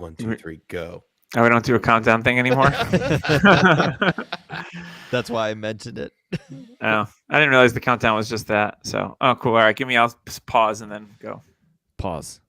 1, 2, 3, go. Oh, we don't do a countdown thing anymore? That's why I mentioned it. Oh, I didn't realize the countdown was just that. So, oh, cool. All right, I'll pause and then go. Pause.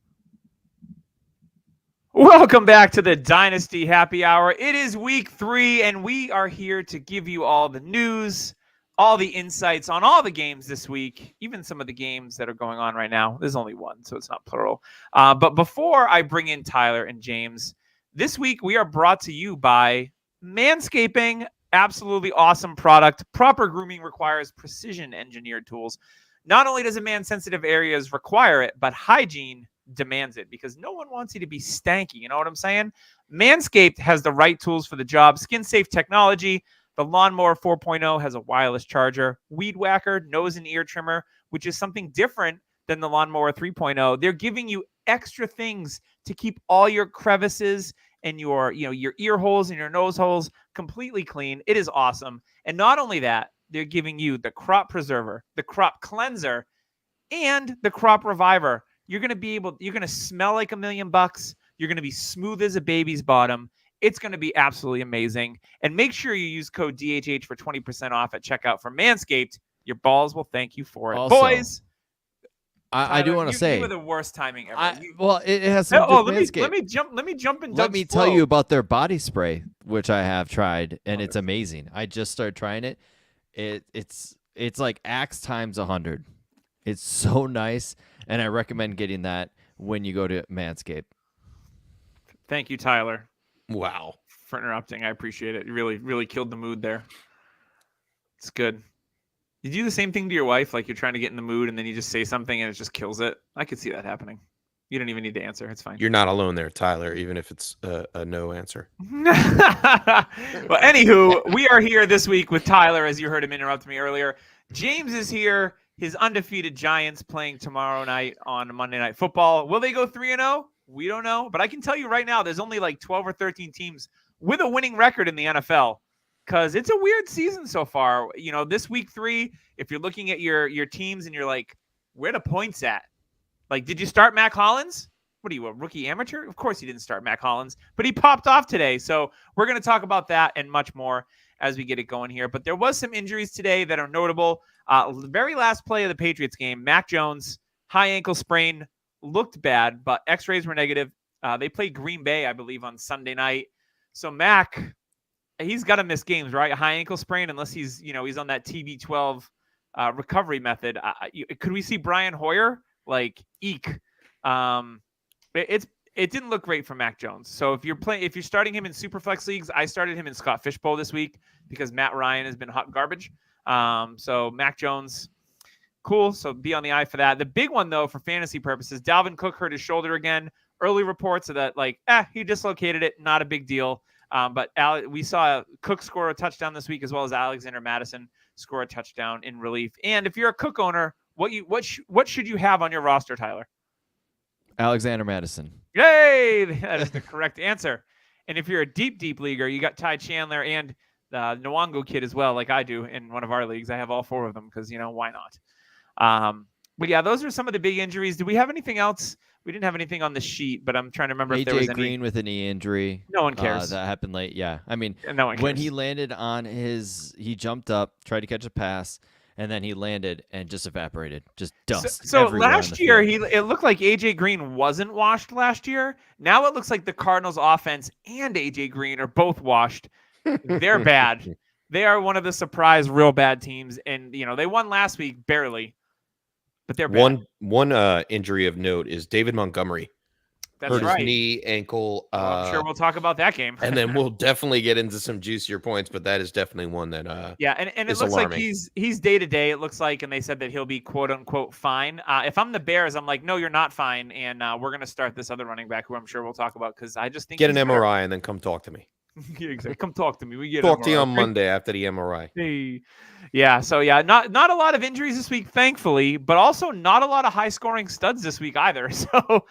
Welcome back to the Dynasty Happy Hour. It is week 3, and we are here to give you all the news, all the insights on all the games this week, even some of the games that are going on right now. There's only one, so it's not plural. But before I bring in Tyler and James, this week we are brought to you by Manscaping. Absolutely awesome product. Proper grooming requires precision engineered tools. Not only does a man's sensitive areas require it, but hygiene demands it because no one wants you to be stanky. You know what I'm saying? Manscaped has the right tools for the job. Skin safe technology. The Lawnmower 4.0 has a wireless charger. Weed Whacker, nose and ear trimmer, which is something different than the Lawnmower 3.0. They're giving you extra things to keep all your crevices and your ear holes and your nose holes completely clean. It is awesome. And not only that, they're giving you the crop preserver, the crop cleanser, and the crop reviver. You're going to smell like $1,000,000. You're going to be smooth as a baby's bottom. It's going to be absolutely amazing. And make sure you use code DHH for 20% off at checkout for Manscaped. Your balls will thank you for it. Also, boys. I do want to say you were the worst timing ever. It has some good Manscaped. Let me jump in. Let me tell you about their body spray, which I have tried, and it's amazing. I just started trying it. It's like Axe times 100. It's so nice, and I recommend getting that when you go to Manscaped. Thank you, Tyler. Wow. For interrupting. I appreciate it. You really killed the mood there. It's good. You do the same thing to your wife, like you're trying to get in the mood and then you just say something and it just kills it. I could see that happening. You don't even need to answer. It's fine. You're not alone there, Tyler, even if it's a no answer. Well, anywho, we are here this week with Tyler, as you heard him interrupt me earlier. James is here. His undefeated Giants playing tomorrow night on Monday Night Football. Will they go 3-0? We don't know. But I can tell you right now, there's only like 12 or 13 teams with a winning record in the NFL. Because it's a weird season so far. You know, this week 3, if you're looking at your teams and you're like, where the points at? Like, did you start Mac Hollins? What are you, a rookie amateur? Of course you didn't start Mac Hollins, but he popped off today. So we're going to talk about that and much more as we get it going here. But there was some injuries today that are notable. Very last play of the Patriots game, Mac Jones, high ankle sprain, looked bad, but x-rays were negative. They played Green Bay, I believe, on Sunday night. So Mac, he's got to miss games, right? A high ankle sprain, unless he's on that TB12 recovery method. Could we see Brian Hoyer? Like, eek. It didn't look great for Mac Jones. So if you're starting him in Superflex leagues, I started him in Scott Fishbowl this week because Matt Ryan has been hot garbage. So Mac Jones, cool. So be on the eye for that. The big one though, for fantasy purposes, Dalvin Cook hurt his shoulder again. Early reports of that, he dislocated it. Not a big deal. But we saw Cook score a touchdown this week, as well as Alexander Madison score a touchdown in relief. And if you're a Cook owner, what should you have on your roster, Tyler? Alexander Madison. Yay! That is the correct answer. And if you're a deep leaguer, you got Ty Chandler and the Nwango kid as well, like I do in one of our leagues. I have all 4 of them because, why not? But yeah, those are some of the big injuries. Do we have anything else? We didn't have anything on the sheet, but I'm trying to remember if there was AJ Green with a knee injury. No one cares. That happened late. Yeah. I mean, no one cares. When he landed on he jumped up, tried to catch a pass, and then he landed and just evaporated. Just dust. So last year, it looked like AJ Green wasn't washed last year. Now it looks like the Cardinals offense and AJ Green are both washed. They're bad. They are one of the surprise real bad teams. And, they won last week barely. But they're bad. One injury of note is David Montgomery. That's hurt right. his knee, ankle. I'm sure we'll talk about that game. And then we'll definitely get into some juicier points, but that is definitely one that and it looks alarming. like he's day to day. It looks like, and they said that he'll be quote unquote fine. If I'm the Bears, I'm like, no, you're not fine, and we're gonna start this other running back who I'm sure we'll talk about because I just think get an MRI and then come talk to me. Yeah, exactly. Come talk to me. We get talk to you on Monday after the MRI. Hey. Yeah, so not a lot of injuries this week, thankfully, but also not a lot of high scoring studs this week either. So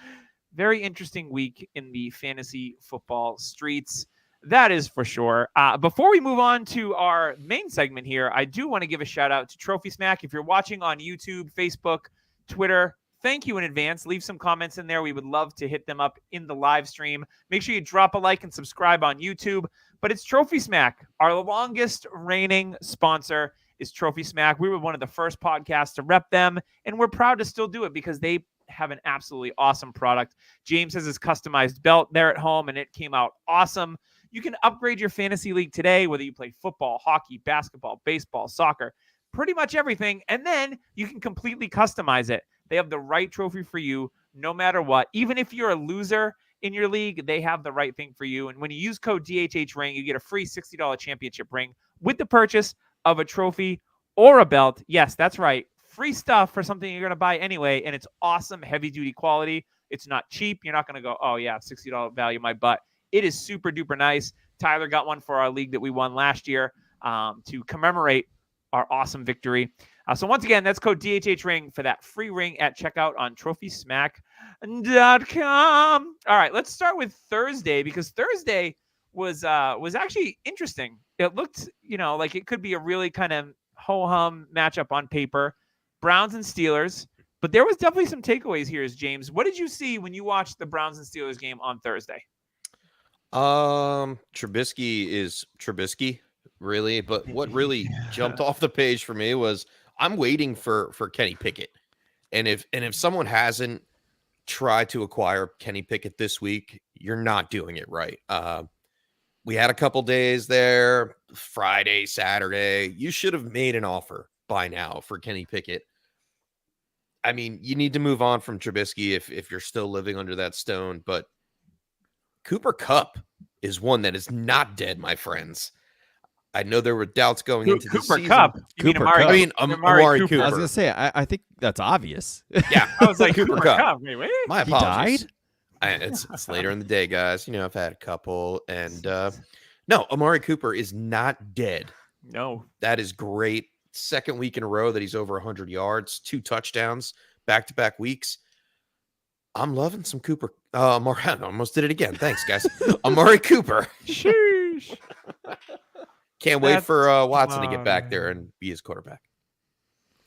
very interesting week in the fantasy football streets. That is for sure. Before we move on to our main segment here, I do want to give a shout out to Trophy Smack. If you're watching on YouTube, Facebook, Twitter, thank you in advance. Leave some comments in there. We would love to hit them up in the live stream. Make sure you drop a like and subscribe on YouTube. But it's Trophy Smack. Our longest reigning sponsor is Trophy Smack. We were one of the first podcasts to rep them, and we're proud to still do it because they have an absolutely awesome product. James has his customized belt there at home, and it came out awesome. You can upgrade your fantasy league today, whether you play football, hockey, basketball, baseball, soccer, pretty much everything. And then you can completely customize it. They have the right trophy for you no matter what. Even if you're a loser in your league, they have the right thing for you. And when you use code DHHRing, you get a free $60 championship ring with the purchase of a trophy or a belt. Yes, that's right. Free stuff for something you're going to buy anyway. And it's awesome, heavy-duty quality. It's not cheap. You're not going to go, oh, yeah, $60 value my butt. It is super duper nice. Tyler got one for our league that we won last year to commemorate our awesome victory. So once again, that's code DHHRing for that free ring at checkout on TrophySmack.com. All right, let's start with Thursday because Thursday was actually interesting. It looked, like it could be a really kind of ho-hum matchup on paper. Browns and Steelers. But there was definitely some takeaways here, James. What did you see when you watched the Browns and Steelers game on Thursday? Trubisky is Trubisky, really. But what really jumped off the page for me was I'm waiting for Kenny Pickett. And if someone hasn't tried to acquire Kenny Pickett this week, you're not doing it right. We had a couple days there, Friday, Saturday. You should have made an offer by now for Kenny Pickett. I mean, you need to move on from Trubisky if you're still living under that stone, but Cooper Kupp is one that is not dead, my friends. I know there were doubts going into the season. Kupp. Cooper Kupp. I mean, Amari Cooper. I was going to say, I think that's obvious. Yeah. I was like, Cooper Kupp. Wait. My He apologies. died? It's later in the day, guys. I've had a couple. And no, Amari Cooper is not dead. No. That is great. Second week in a row that he's over 100 yards, 2 touchdowns, back-to-back weeks. I'm loving some Cooper. Amari, I almost did it again. Thanks, guys. Amari Cooper. Sheesh. Can't wait for Watson to get back there and be his quarterback.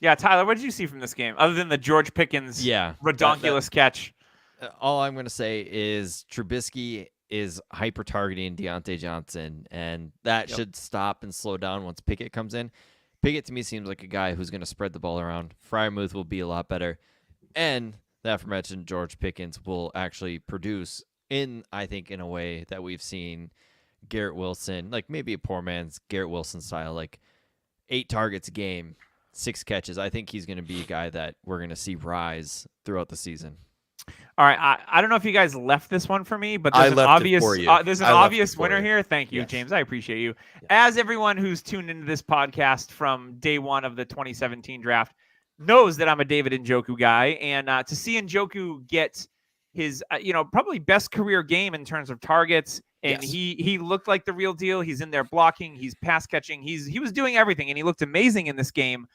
Yeah, Tyler, what did you see from this game other than the George Pickens redonkulous catch? All I'm going to say is Trubisky is hyper-targeting Deontay Johnson, and that should stop and slow down once Pickett comes in. Pickett, to me, seems like a guy who's going to spread the ball around. Freiermuth will be a lot better. And the aforementioned George Pickens will actually produce I think, in a way that we've seen Garrett Wilson, like maybe a poor man's Garrett Wilson style, like 8 targets a game, 6 catches. I think he's going to be a guy that we're going to see rise throughout the season. All right, I don't know if you guys left this one for me, but there's an obvious winner here. Thank you, James. I appreciate you. Yeah. As everyone who's tuned into this podcast from day one of the 2017 draft knows that I'm a David Njoku guy, and to see Njoku get his probably best career game in terms of targets, and he looked like the real deal. He's in there blocking, he's pass catching, he was doing everything, and he looked amazing in this game.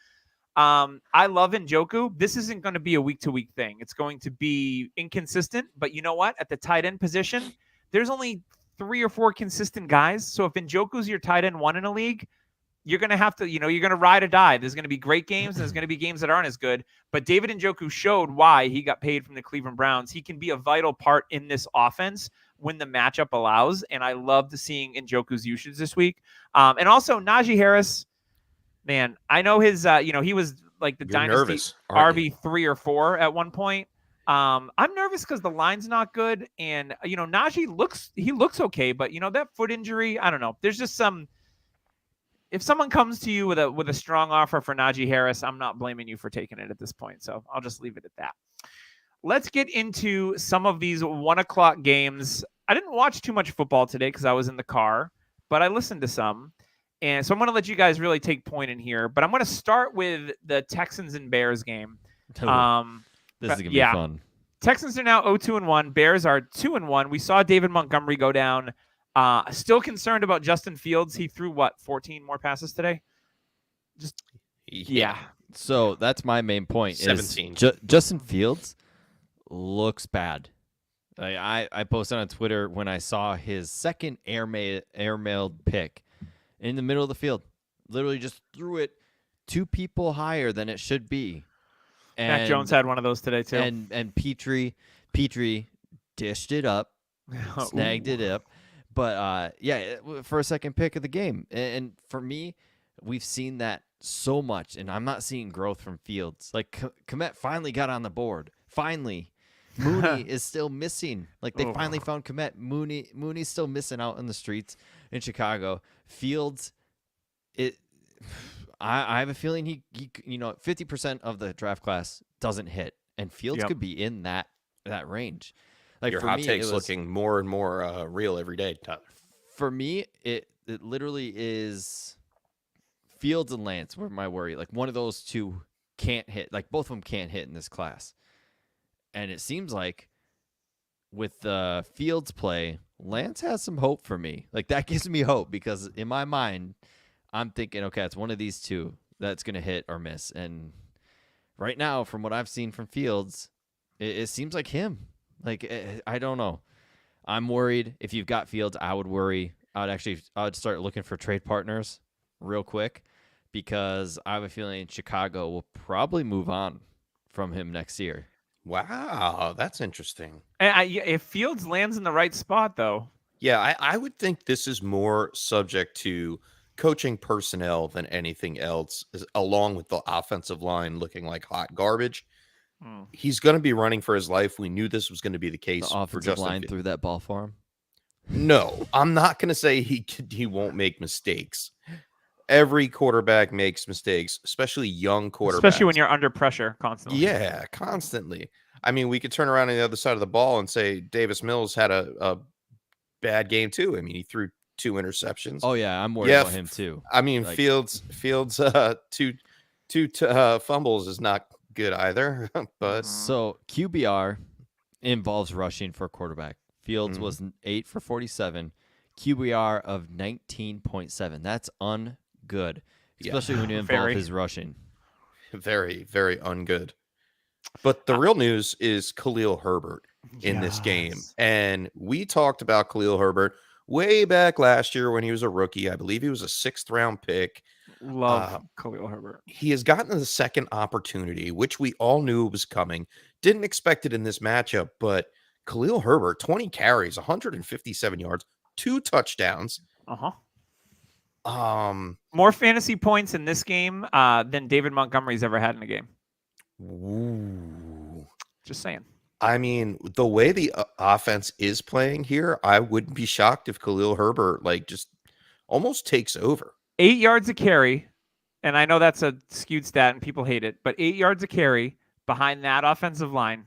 I love Njoku. This isn't going to be a week-to-week thing. It's going to be inconsistent, but you know what? At the tight end position, there's only 3 or 4 consistent guys. So if Njoku's your tight end 1 in a league, you're going to have to, you're going to ride or die. There's going to be great games, and there's going to be games that aren't as good. But David Njoku showed why he got paid from the Cleveland Browns. He can be a vital part in this offense when the matchup allows, and I loved seeing Njoku's usage this week. And also Najee Harris. Man, I know his, he was like the dynasty RB3 or 4 at one point. I'm nervous because the line's not good. And, Najee looks okay, but, that foot injury, I don't know. There's just if someone comes to you with a strong offer for Najee Harris, I'm not blaming you for taking it at this point. So I'll just leave it at that. Let's get into some of these 1:00 games. I didn't watch too much football today because I was in the car, but I listened to some. And so I'm going to let you guys really take point in here, but I'm going to start with the Texans and Bears game. This is going to be fun. Texans are now 0-2-1. Bears are 2-1. We saw David Montgomery go down. Still concerned about Justin Fields. He threw 14 more passes today? Yeah. So that's my main point. 17. Justin Fields looks bad. I posted on Twitter when I saw his second airmailed pick. In the middle of the field, literally just threw it 2 people higher than it should be. Mac Jones had one of those today too. And Petrie dished it up, snagged it up. But for a second pick of the game. And for me, we've seen that so much, and I'm not seeing growth from Fields. Like Kmet finally got on the board. Finally. Mooney is still missing. Like they finally found Kmet. Mooney's still missing out in the streets in Chicago. Fields, I have a feeling he 50% of the draft class doesn't hit, and Fields could be in that range. Like your for hot me, takes looking more and more real every day, Tyler. For me, it literally is Fields and Lance were my worry. Like one of those two can't hit. Like both of them can't hit in this class. And it seems like with the Fields play, Lance has some hope for me. Like that gives me hope because in my mind, I'm thinking, okay, it's one of these two that's going to hit or miss. And right now, from what I've seen from Fields, it seems like him. Like, I don't know. I'm worried. If you've got Fields, I would worry. I would start looking for trade partners real quick because I have a feeling Chicago will probably move on from him next year. Wow, that's interesting. And if Fields lands in the right spot, though. Yeah, I would think this is more subject to coaching personnel than anything else, along with the offensive line looking like hot garbage. He's going to be running for his life. We knew this was going to be the case. The offensive line threw that ball for him. No, I'm not going to say he won't make mistakes. Every quarterback makes mistakes, especially young quarterbacks. Especially when you're under pressure constantly. Yeah, constantly. I mean, we could turn around on the other side of the ball and say Davis Mills had a bad game too. I mean, he threw 2 interceptions. Oh yeah, I'm worried about him too. I mean, like, Fields two fumbles is not good either. But so QBR involves rushing for a quarterback. Fields was 8 for 47, QBR of 19.7. That's ungood, especially when you involve his rushing. Very, very ungood. But the real news is Khalil Herbert in this game. And we talked about Khalil Herbert way back last year when he was a rookie. I believe he was a 6th round pick. Love Khalil Herbert. He has gotten the second opportunity, which we all knew was coming. Didn't expect it in this matchup, but Khalil Herbert, 20 carries, 157 yards, 2 touchdowns. More fantasy points in this game than David Montgomery's ever had in a game. Ooh. Just saying. I mean, the way the offense is playing here, I wouldn't be shocked if Khalil Herbert just almost takes over. 8 yards a carry, and I know that's a skewed stat and people hate it, but 8 yards a carry behind that offensive line.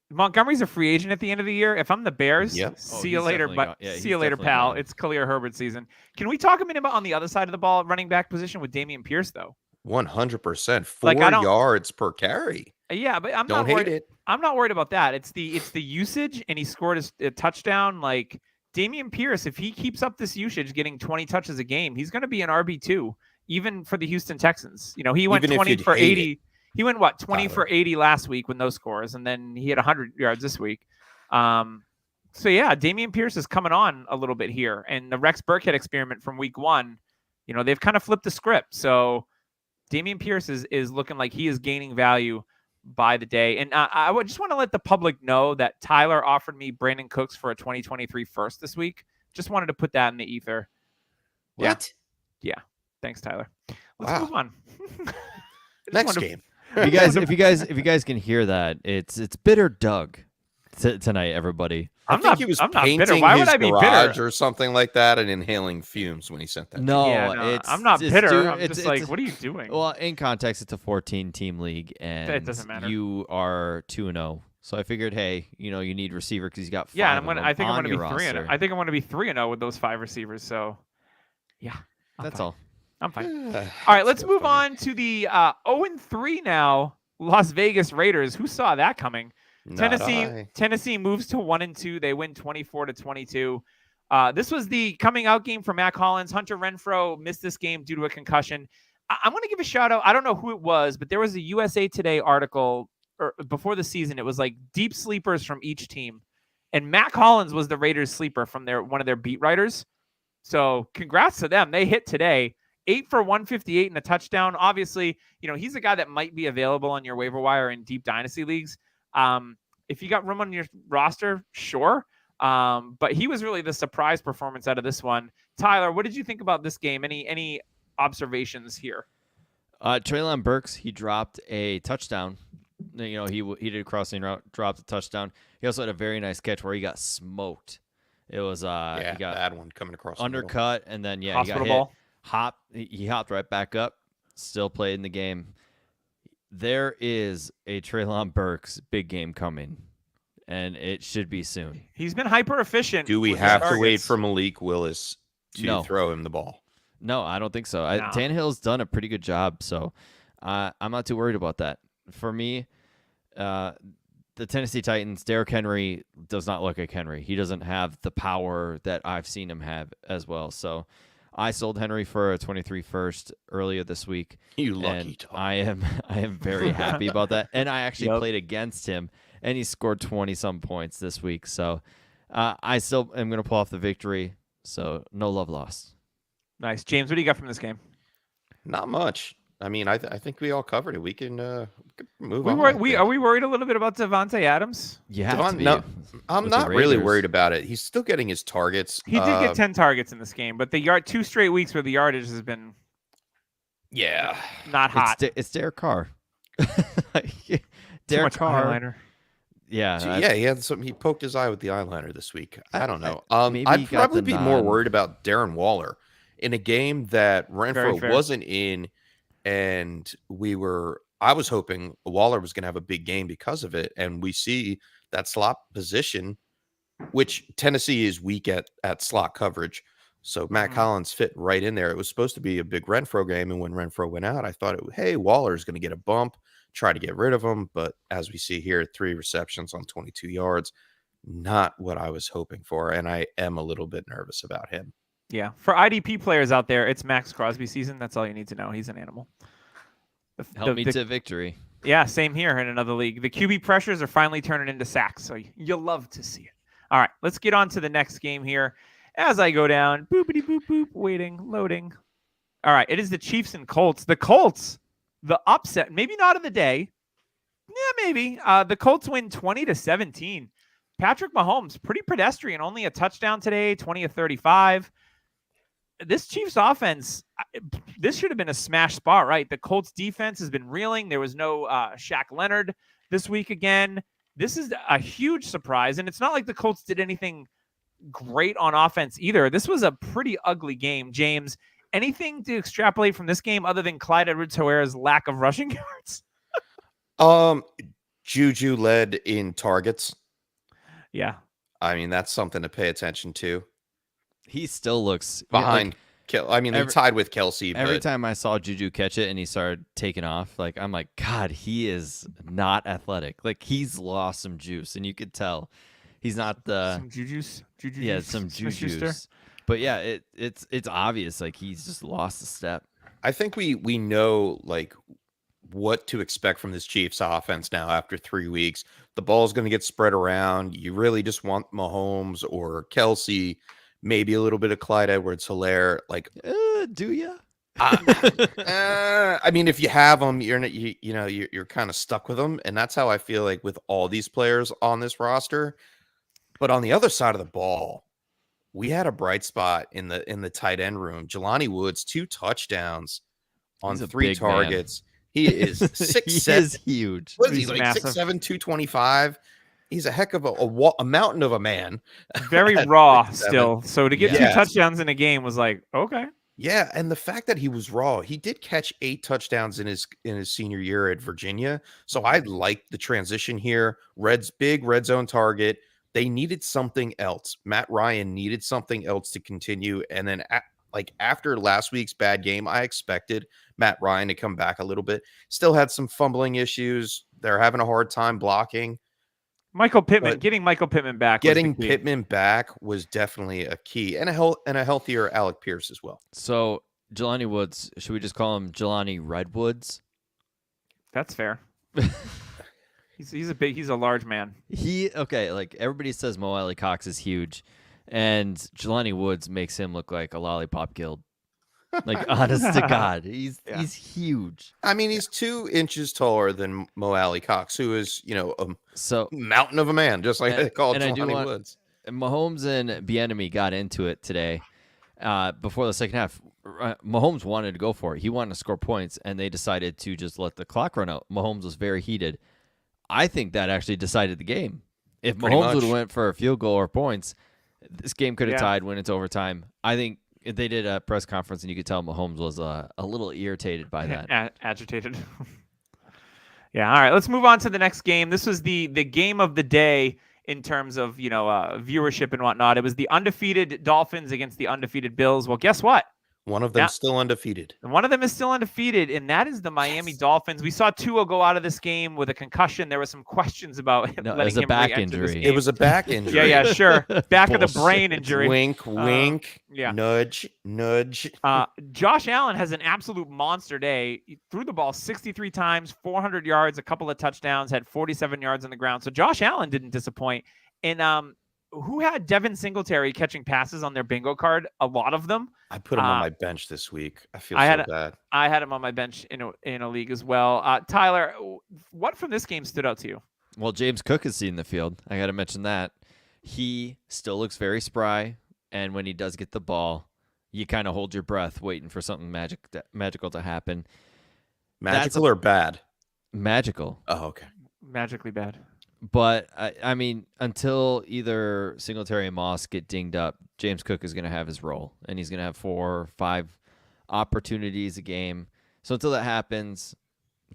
Montgomery's a free agent at the end of the year. If I'm the Bears, see you later, see you later, pal. Gone. It's Khalil Herbert season. Can we talk a minute about on the other side of the ball, running back position with Damian Pierce, though? 100%, 4 yards per carry. Yeah, but I'm not worried. I'm not worried about that. It's the usage, and he scored a touchdown. Like Damian Pierce, if he keeps up this usage, getting 20 touches a game, he's going to be an RB2, even for the Houston Texans. You know, he went 20 for 80. He went 20 for 80 last week with no scores, and then he had 100 yards this week. So yeah, Damian Pierce is coming on a little bit here, and the Rex Burkhead experiment from week 1, you know, they've kind of flipped the script. So Damian Pierce is looking like he is gaining value by the day. And I would just want to let the public know that Tyler offered me Brandon Cooks for a 2023 first this week. Just wanted to put that in the ether. What? Yeah. Thanks, Tyler. Let's move on. Next game. If you guys can hear that, it's Bitter Doug tonight, everybody. I'm not bitter. Why would I be bitter? Or something like that, and inhaling fumes when he sent that. No, I'm not bitter. I'm just like, what are you doing? Well, in context, it's a 14-team league, and it doesn't matter. You are 2-0. So I figured, hey, you need receiver because he's got 5. Yeah, and I think I'm going to be 3-0. I think I'm going to be 3-0 with those 5 receivers. So, yeah, that's all. I'm fine. All right, let's move on to the 0-3 now. Las Vegas Raiders. Who saw that coming? Tennessee moves to 1-2. They win 24-22. This was the coming out game for Mac Hollins. Hunter Renfrow missed this game due to a concussion. I'm going to give a shout out. I don't know who it was, but there was a USA Today article before the season. It was like deep sleepers from each team, and Mac Hollins was the Raiders sleeper from one of their beat writers. So congrats to them. They hit today. 8 for 158 and a touchdown. Obviously, he's a guy that might be available on your waiver wire in deep dynasty leagues. If you got room on your roster, sure. But he was really the surprise performance out of this one. Tyler, what did you think about this game? Any observations here? Treylon Burks, he dropped a touchdown. He did a crossing route, dropped a touchdown. He also had a very nice catch where he got smoked. It was he got bad one coming across undercut, and then he got hit. He hopped right back up. Still played in the game. There is a Treylon Burks big game coming, and it should be soon. He's been hyper efficient. Do we have to wait for Malik Willis to throw him the ball? No, I don't think so. No. Tannehill's done a pretty good job, so I'm not too worried about that. For me, the Tennessee Titans, Derrick Henry does not look like Henry. He doesn't have the power that I've seen him have as well. So I sold Henry for a 23 first earlier this week. You lucky dog. I am very happy about that. And I actually played against him, and he scored 20-some points this week. So I still am going to pull off the victory. So no love lost. Nice. James, what do you got from this game? Not much. I mean, I think we all covered it. We can move on. Are we worried a little bit about Devonte Adams? Yeah, no, I'm not really worried about it. He's still getting his targets. He did get 10 targets in this game, but the 2 straight weeks where the yardage has been not hot. It's Derek Carr. Derek Carr. Eyeliner. Yeah, he had some. He poked his eye with the eyeliner this week. I don't know. I'd probably be more worried about Darren Waller in a game that Renfro wasn't in. And I was hoping Waller was going to have a big game because of it. And we see that slot position, which Tennessee is weak at slot coverage. So Matt Collins fit right in there. It was supposed to be a big Renfro game. And when Renfro went out, I thought, hey, Waller's going to get a bump, try to get rid of him. But as we see here, 3 receptions on 22 yards, not what I was hoping for. And I am a little bit nervous about him. Yeah, for IDP players out there, it's Max Crosby season. That's all you need to know. He's an animal. Help me to victory. Yeah, same here in another league. The QB pressures are finally turning into sacks, so you'll love to see it. All right, let's get on to the next game here. As I go down, boopity boop boop, waiting, loading. All right, it is the Chiefs and Colts. The Colts, the upset, maybe not of the day. Yeah, maybe. The Colts win 20-17. Patrick Mahomes, pretty pedestrian, only a touchdown today, 20 of 35. This Chiefs offense, this should have been a smash spot, right? The Colts defense has been reeling. There was no Shaq Leonard this week again. This is a huge surprise, and it's not like the Colts did anything great on offense either. This was a pretty ugly game. James, anything to extrapolate from this game other than Clyde Edwards-Helaira's lack of rushing yards? Juju led in targets. Yeah. I mean, that's something to pay attention to. He still looks behind. They tied with Kelsey. Every time I saw Juju catch it and he started taking off, I'm like, God, he is not athletic. Like, he's lost some juice, and you could tell he's not the some juju's. Yeah, some juju. But yeah, it's obvious. Like, he's just lost a step. I think we know what to expect from this Chiefs offense now after 3 weeks. The ball's going to get spread around. You really just want Mahomes or Kelsey. Maybe a little bit of Clyde Edwards-Helaire. Do you? I mean, if you have them, you're kind of stuck with them, and that's how I feel like with all these players on this roster. But on the other side of the ball, we had a bright spot in the tight end room. Jelani Woods, 2 touchdowns on 3 targets. Man. He is 6'7". He is huge. What is he, 6'7", 225? He's a heck of a mountain of a man. Very raw still. So to get 2 touchdowns in a game was okay. Yeah, and the fact that he was raw, he did catch 8 touchdowns in his senior year at Virginia. So I like the transition here. Big red zone target. They needed something else. Matt Ryan needed something else to continue. And then after last week's bad game, I expected Matt Ryan to come back a little bit. Still had some fumbling issues. They're having a hard time blocking. Getting Michael Pittman back. Getting Pittman back was definitely a key, and a healthier Alec Pierce as well. So Jelani Woods, should we just call him Jelani Redwoods? That's fair. He's a large man. Everybody says Mo Alley Cox is huge, and Jelani Woods makes him look like a lollipop guild. Like, honest to God, he's huge. I mean, he's 2 inches taller than Mo Alley Cox, who is, a So mountain of a man, just like they call Jelani Woods. Mahomes and Bieniemy got into it today before the second half. Mahomes wanted to go for it. He wanted to score points, and they decided to just let the clock run out. Mahomes was very heated. I think that actually decided the game. If Mahomes would have went for a field goal or points, this game could have tied when it's overtime. I think if they did a press conference, and you could tell Mahomes was a little irritated by that. Agitated. Yeah, all right. Let's move on to the next game. This was the game of the day in terms of viewership and whatnot. It was the undefeated Dolphins against the undefeated Bills. Well, guess what? One of them still undefeated. One of them is still undefeated, and that is the Miami Dolphins. We saw Tua go out of this game with a concussion. There were some questions about it was a back injury. It was a back injury. Yeah, sure. Back of the brain injury. Wink, wink. Nudge, nudge. Josh Allen has an absolute monster day. He threw the ball 63 times, 400 yards, a couple of touchdowns, had 47 yards on the ground. So Josh Allen didn't disappoint. And who had Devin Singletary catching passes on their bingo card? A lot of them. I put him on my bench this week. I feel so bad. I had him on my bench in a league as well. Tyler, what from this game stood out to you? Well, James Cook is seen in the field. I got to mention that. He still looks very spry, and when he does get the ball, you kind of hold your breath waiting for something magical to happen. Magical or bad? Magical. Oh, okay. Magically bad. But, I mean, until either Singletary and Moss get dinged up, James Cook is going to have his role, and he's going to have 4 or 5 opportunities a game. So until that happens,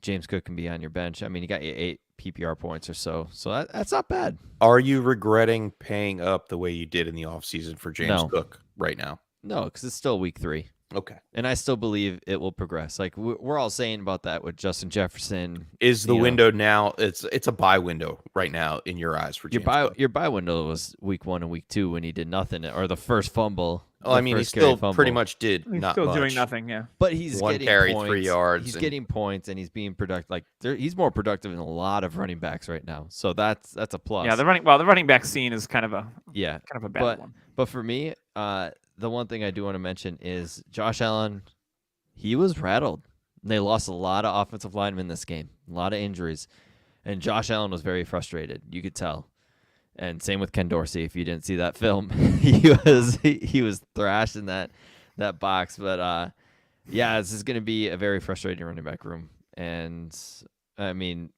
James Cook can be on your bench. I mean, he got you 8 PPR points or so. So that's not bad. Are you regretting paying up the way you did in the offseason for James Cook right now? No, because it's still week 3. Okay. And I still believe it will progress. Like we're all saying about that with Justin Jefferson. Is the window now? It's a buy window right now in your eyes for James Cook. Your buy window was week 1 and week 2 when he did nothing, or the first fumble. Well, I mean, he still pretty much did he's not still much. Doing nothing. Yeah. But he's 1 getting carry, points. 3 yards. He's getting points, and he's being productive. Like he's more productive than a lot of running backs right now. So that's a plus. Yeah, the running back scene is kind of a bad one. But for me, the one thing I do want to mention is Josh Allen. He was rattled. They lost a lot of offensive linemen this game, a lot of injuries. And Josh Allen was very frustrated. You could tell. And same with Ken Dorsey. If you didn't see that film, he was thrashed in that box. But this is going to be a very frustrating running back room. And I mean,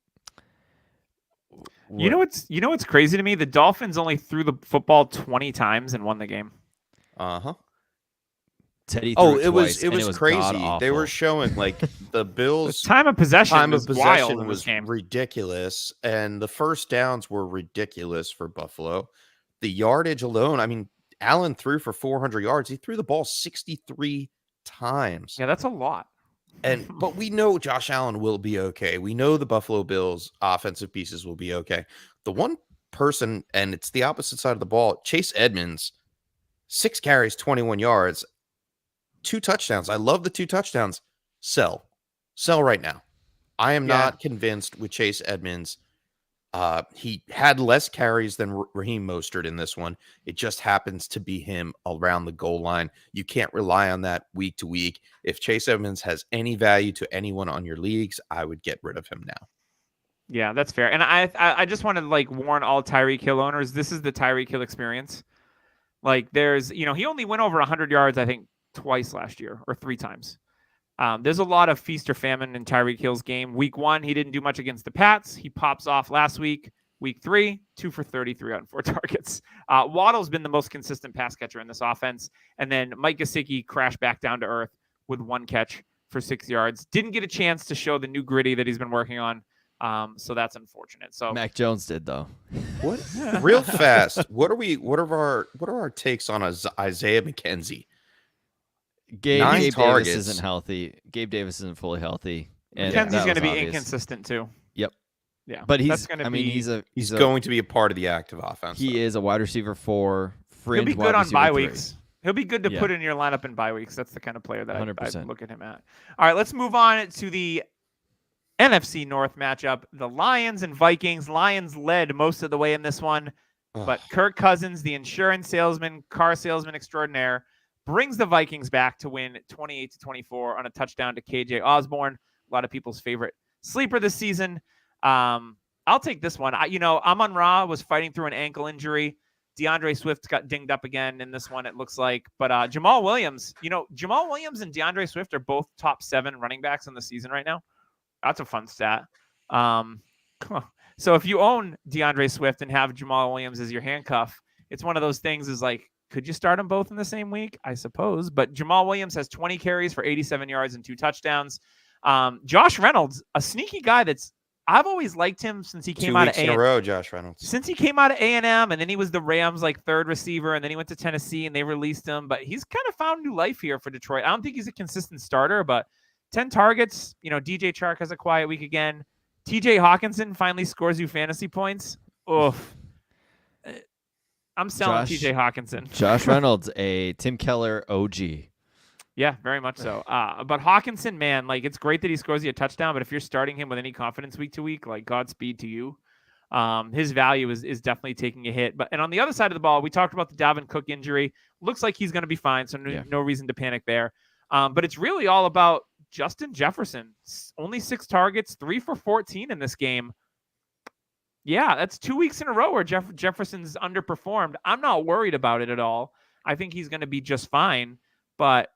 you know what's crazy to me? The Dolphins only threw the football 20 times and won the game. Uh-huh. Teddy it was crazy. They were showing like the Bills time of possession was ridiculous, and the first downs were ridiculous for Buffalo. The yardage alone, I mean, Allen threw for 400 yards. He threw the ball 63 times. Yeah, that's a lot. But we know Josh Allen will be okay. We know the Buffalo Bills offensive pieces will be okay. The one person, and it's the opposite side of the ball, Chase Edmonds, 6 carries, 21 yards. 2 touchdowns. I love the 2 touchdowns. Sell right now. I am not convinced with Chase Edmonds. He had less carries than Raheem Mostert in this one. It just happens to be him around the goal line. You can't rely on that week to week. If Chase Edmonds has any value to anyone on your leagues, I would get rid of him now. Yeah, that's fair. And I just want to warn all Tyreek Hill owners. This is the Tyreek Hill experience. There's he only went over 100 yards, I think, twice last year or 3 times. There's a lot of feast or famine in Tyreek Hill's game. Week 1, he didn't do much against the Pats. He pops off last week. Week 3, 2 for 33 on 4 targets. Waddle's been the most consistent pass catcher in this offense. And then Mike Gesicki crashed back down to earth with 1 catch for 6 yards. Didn't get a chance to show the new gritty that he's been working on. So that's unfortunate. So Mac Jones did though. What? Real fast. What are our takes on Isaiah McKenzie? Gabe Davis isn't healthy. Gabe Davis isn't fully healthy. And McKenzie's going to be inconsistent too. Yep. Yeah. But he's going to be a part of the active offense. He is a wide receiver 4. He'll be good on bye weeks. He'll be good to put in your lineup in bye weeks. That's the kind of player that I'd look at him at. All right, let's move on to the NFC North matchup. The Lions and Vikings. Lions led most of the way in this one. But Kirk Cousins, the insurance salesman, car salesman extraordinaire, brings the Vikings back to win 28-24 on a touchdown to KJ Osborne. A lot of people's favorite sleeper this season. I'll take this one. Amon-Ra was fighting through an ankle injury. DeAndre Swift got dinged up again in this one, it looks like. But Jamal Williams and DeAndre Swift are both top 7 running backs in the season right now. That's a fun stat. So if you own DeAndre Swift and have Jamal Williams as your handcuff, it's one of those things is like, could you start them both in the same week? I suppose. But Jamal Williams has 20 carries for 87 yards and 2 touchdowns. Josh Reynolds, a sneaky guy I've always liked him since he came out of in a row, Josh Reynolds. Since he came out of A&M, and then he was the Rams' third receiver, and then he went to Tennessee, and they released him. But he's kind of found new life here for Detroit. I don't think he's a consistent starter, but 10 targets. DJ Chark has a quiet week again. TJ Hawkinson finally scores you fantasy points. Oof. I'm selling TJ Hawkinson. Josh Reynolds, a Tim Keller OG. Yeah, very much so. But Hawkinson, man, it's great that he scores you a touchdown, but if you're starting him with any confidence week to week, Godspeed to you. His value is definitely taking a hit. And on the other side of the ball, we talked about the Dalvin Cook injury. Looks like he's going to be fine, so no reason to panic there. But it's really all about Justin Jefferson. Only 6 targets, 3 for 14 in this game. Yeah, that's 2 weeks in a row where Jefferson's underperformed. I'm not worried about it at all. I think he's going to be just fine, but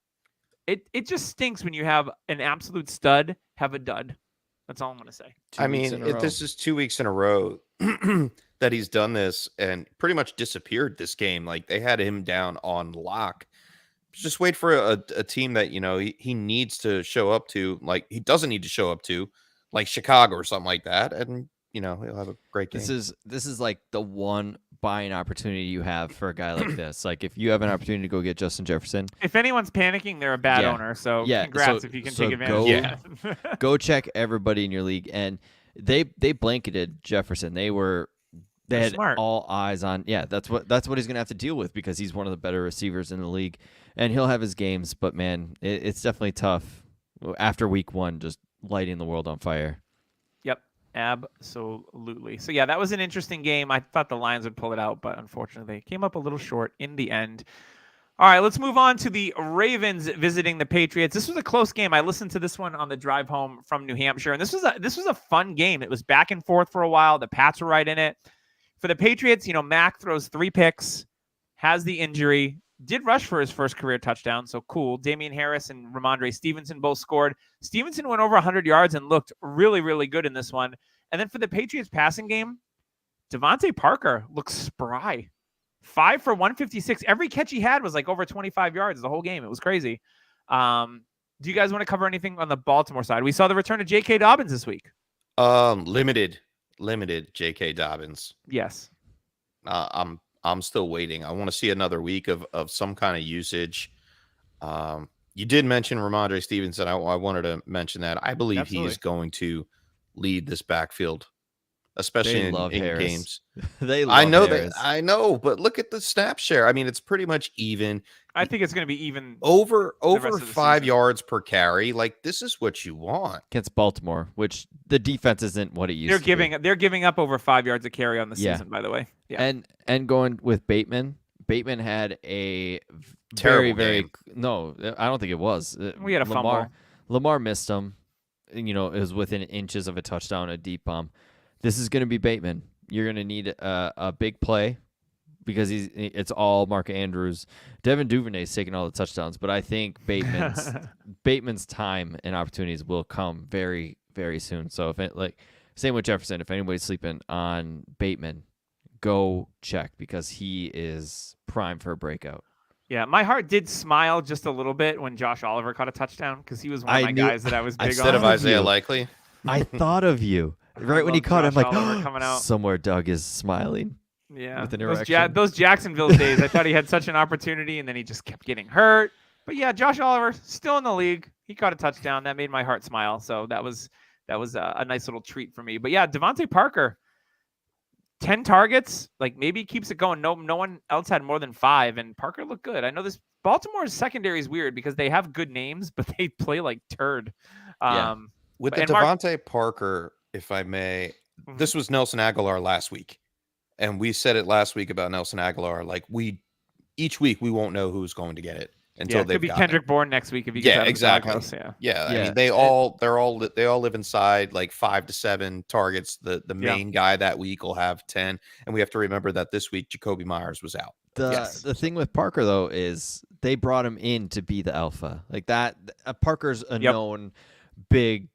it just stinks when you have an absolute stud have a dud. That's all I'm going to say. This is 2 weeks in a row that he's done this and pretty much disappeared this game. They had him down on lock. Just wait for a team that, he needs to show up to, he doesn't need to show up to, like Chicago or something like that. And, he'll have a great game. This is like the one buying opportunity you have for a guy like this. If you have an opportunity to go get Justin Jefferson. If anyone's panicking, they're a bad owner. So congrats if you can take advantage of that. Go check everybody in your league. And they blanketed Jefferson. They had smart. All eyes on. Yeah, that's what he's going to have to deal with because he's one of the better receivers in the league. And he'll have his games. But, man, it's definitely tough after week 1, just lighting the world on fire. Yep. Absolutely. So, yeah, that was an interesting game. I thought the Lions would pull it out, but unfortunately they came up a little short in the end. All right, let's move on to the Ravens visiting the Patriots. This was a close game. I listened to this one on the drive home from New Hampshire, and this was a fun game. It was back and forth for a while. The Pats were right in it. For the Patriots, Mac throws 3 picks, has the injury, did rush for his first career touchdown, so cool. Damian Harris and Ramondre Stevenson both scored. Stevenson went over 100 yards and looked really, really good in this one. And then for the Patriots passing game, Devontae Parker looks spry. 5 for 156. Every catch he had was over 25 yards the whole game. It was crazy. Do you guys want to cover anything on the Baltimore side? We saw the return of J.K. Dobbins this week. Limited J.K. Dobbins. Yes. I'm still waiting. I want to see another week of some kind of usage. You did mention Ramondre Stevenson. I wanted to mention that. I believe Absolutely. He's going to lead this backfield, especially in games. They love Harris. I know, but look at the snap share. It's pretty much even. I think it's going to be even over rest of the 5 season. yards per carry. This is what you want Against Baltimore, which the defense isn't what it used to be. They're giving up over 5 yards a carry on the season, by the way. Yeah. And going with Bateman had a Terrible very game. no, I don't think it was. We had a fumble. Lamar missed him. It was within inches of a touchdown, a deep bomb. This is going to be Bateman. You're going to need a big play because it's all Mark Andrews. Devin Duvernay's taking all the touchdowns, but I think Bateman's time and opportunities will come very, very soon. So same with Jefferson, if anybody's sleeping on Bateman, go check because he is prime for a breakout. Yeah, my heart did smile just a little bit when Josh Oliver caught a touchdown because he was one of my guys that I was big on. instead of Isaiah Likely. I thought of you right when he caught him. Josh Oliver coming out. Somewhere Doug is smiling. Yeah, with an erection. those Jacksonville days, I thought he had such an opportunity, and then he just kept getting hurt. But yeah, Josh Oliver still in the league. He caught a touchdown that made my heart smile. So that was a nice little treat for me. But yeah, Devontae Parker, 10 targets, maybe he keeps it going. No one else had more than 5, and Parker looked good. I know this Baltimore's secondary is weird because they have good names, but they play like turd. With the Devontae Parker, if I may, this was Nelson Aguilar last week. And we said it last week about Nelson Aguilar. Each week we won't know who's going to get it. until It they've could be got Kendrick Bourne next week if he gets Yeah, out of the exactly. doghouse. Yeah. Yeah, I Yeah, mean they all live inside like 5 to 7 targets. The main guy that week will have 10, and we have to remember that this week Jacoby Myers was out. The thing with Parker though is they brought him in to be the alpha. Like that, Parker's a known big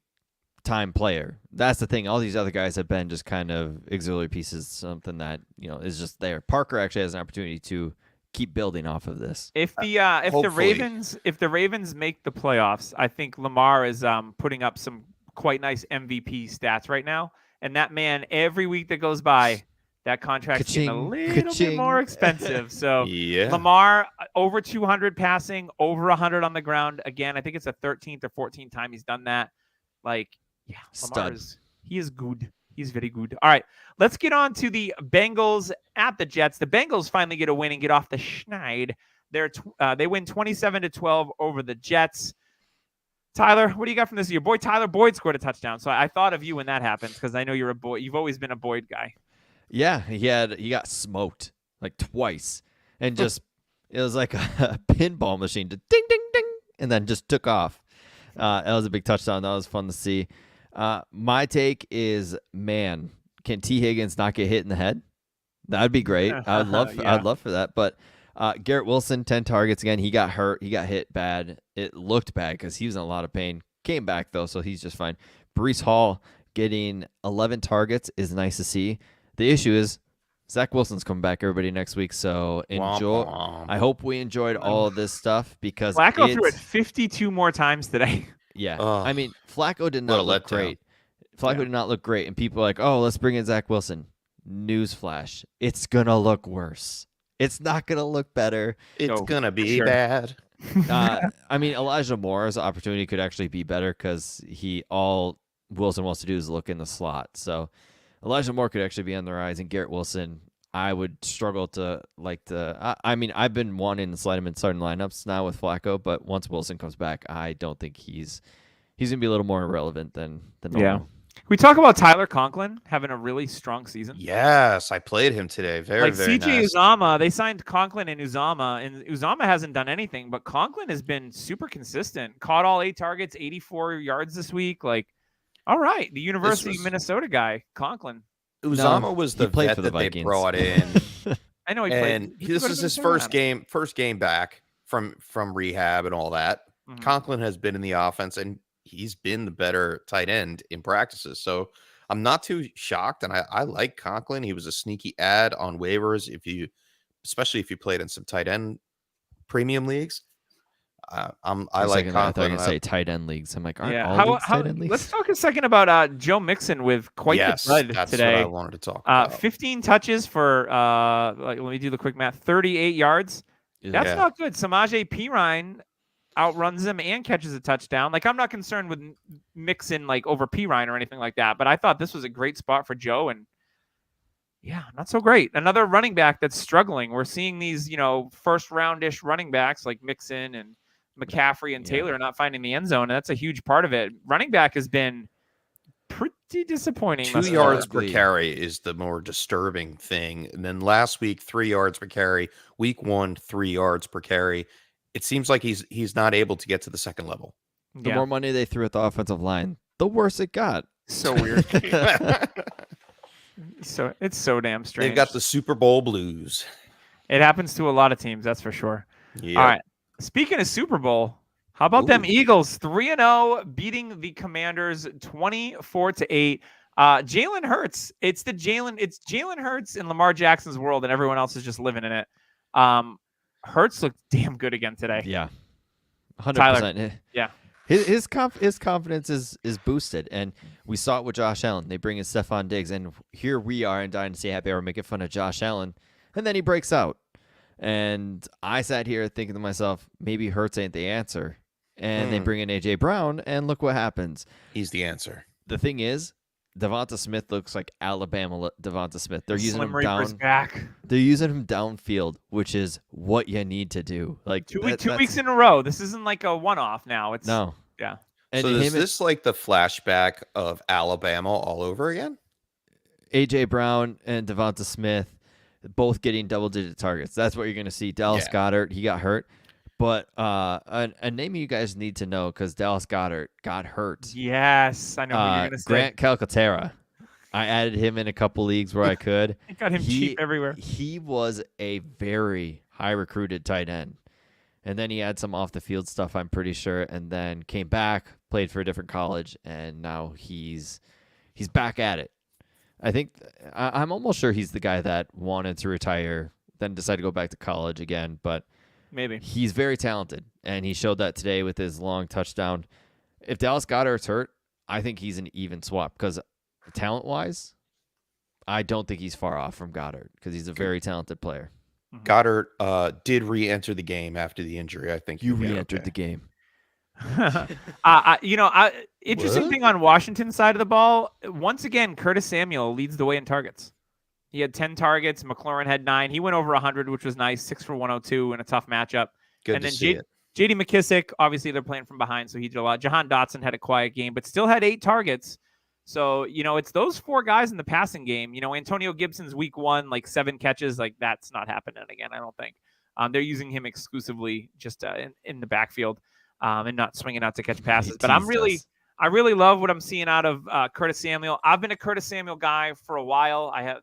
time player. That's the thing. All these other guys have been just kind of auxiliary pieces, something that is just there. Parker actually has an opportunity to keep building off of this. If the Hopefully. Ravens make the playoffs, I think Lamar is putting up some quite nice MVP stats right now. And that man, every week that goes by, that contract's getting a little bit more expensive. So Yeah. Lamar over 200 passing, over 100 on the ground. Again, I think it's the 13th or 14th time he's done that. Like, yeah, Lamar he is good. He's very good. All right, let's get on to the Bengals at the Jets. The Bengals finally get a win and get off the schneid. They win 27-12 over the Jets. Tyler, what do you got from this? Your boy Tyler Boyd scored a touchdown. So I thought of you when that happened because I know you're a Boyd. You've always been a Boyd guy. Yeah, he got smoked like twice, and just it was like a pinball machine, to ding ding ding, and then just took off. That was a big touchdown. That was fun to see. My take is, man, can T. Higgins not get hit in the head? That'd be great. I'd love for that. But Garrett Wilson, 10 targets again. He got hurt. He got hit bad. It looked bad because he was in a lot of pain. Came back though, so he's just fine. Breece Hall getting 11 targets is nice to see. The issue is Zach Wilson's coming back, everybody, next week. So enjoy. I hope we enjoyed all of this stuff because Flacco threw it 52 more times today. Yeah, I mean, Flacco did not look great. Flacco did not look great, and people are like, "Oh, let's bring in Zach Wilson." Newsflash: it's gonna look worse. It's not gonna look better. It's gonna be bad. I mean, Elijah Moore's opportunity could actually be better because all Wilson wants to do is look in the slot. So Elijah Moore could actually be on the rise, and Garrett Wilson, I would struggle to I mean, I've been wanting to slide him in starting lineups now with Flacco, but once Wilson comes back, I don't think he's gonna be a little more irrelevant than normal. Yeah. We talk about Tyler Conklin having a really strong season. Yes, I played him today. Very CJ nice. Uzomah, they signed Conklin and Uzomah hasn't done anything, but Conklin has been super consistent. Caught all 8 targets, 84 yards this week. Like, all right, the University of Minnesota guy, Conklin. Uzomah was the vet that they brought in. I know he played. And this is his first game back from rehab and all that. Mm-hmm. Conklin has been in the offense, and he's been the better tight end in practices. So I'm not too shocked, and I like Conklin. He was a sneaky ad on waivers, especially if you played in some tight end premium leagues. I like Conklin. I thought you were going to say tight end leagues. I'm like, aren't all leagues tight end leagues? Let's talk a second about Joe Mixon with quite the bud that's today. What I wanted to talk about. 15 touches for let me do the quick math. 38 yards. That's not good. Samaje Perine outruns him and catches a touchdown. Like, I'm not concerned with Mixon like over Perine or anything like that, but I thought this was a great spot for Joe, and not so great. Another running back that's struggling. We're seeing these, first roundish running backs like Mixon and McCaffrey and Taylor not finding the end zone, and that's a huge part of it. Running back has been pretty disappointing. 2 yards per carry is the more disturbing thing. And then last week, 3 yards per carry. Week 1, 3 yards per carry. It seems like he's not able to get to the second level. The more money they threw at the offensive line, the worse it got. So weird. So it's so damn strange. They've got the Super Bowl blues. It happens to a lot of teams, that's for sure. Yep. All right. Speaking of Super Bowl, how about them Eagles 3-0 beating the Commanders 24-8? Jalen Hurts. It's Jalen Hurts in Lamar Jackson's world, and everyone else is just living in it. Hurts looked damn good again today. Yeah, 100%. Tyler. Yeah. His confidence is boosted, and we saw it with Josh Allen. They bring in Stephon Diggs, and here we are in Dynasty Happy Hour making fun of Josh Allen, and then he breaks out. And I sat here thinking to myself, maybe Hurts ain't the answer. And they bring in A.J. Brown, and look what happens. He's the answer. The thing is, Devonta Smith looks like Alabama Devonta Smith. They're using him down. Back. They're using him downfield, which is what you need to do. Like two weeks in a row. This isn't like a one-off now. It's no. Yeah. And so is this like the flashback of Alabama all over again? A.J. Brown and Devonta Smith both getting double-digit targets. That's what you're going to see. Dallas Goedert, he got hurt. But a name you guys need to know because Dallas Goedert got hurt. Yes, I know who you're gonna say. Grant Calcaterra. I added him in a couple leagues where I could. I got him cheap everywhere. He was a very high recruited tight end. And then he had some off the field stuff, I'm pretty sure, and then came back, played for a different college, and now he's back at it. I think I'm almost sure he's the guy that wanted to retire, then decided to go back to college again, but Maybe. he's very talented, and he showed that today with his long touchdown. If Dallas Goedert's hurt, I think he's an even swap because talent-wise, I don't think he's far off from Goddard because he's a very talented player. Goddard did re-enter the game after the injury. I think You re-entered the game. Interesting thing on Washington's side of the ball. Once again, Curtis Samuel leads the way in targets. He had 10 targets. McLaurin had 9. He went over 100, which was nice. 6 for 102 in a tough matchup. Good and to then see it. J.D. McKissick, obviously they're playing from behind, so he did a lot. Jahan Dotson had a quiet game, but still had 8 targets. So, it's those 4 guys in the passing game. Antonio Gibson's week 1, 7 catches. That's not happening again, I don't think. They're using him exclusively just in the backfield and not swinging out to catch passes. But I really love what I'm seeing out of Curtis Samuel. I've been a Curtis Samuel guy for a while. I've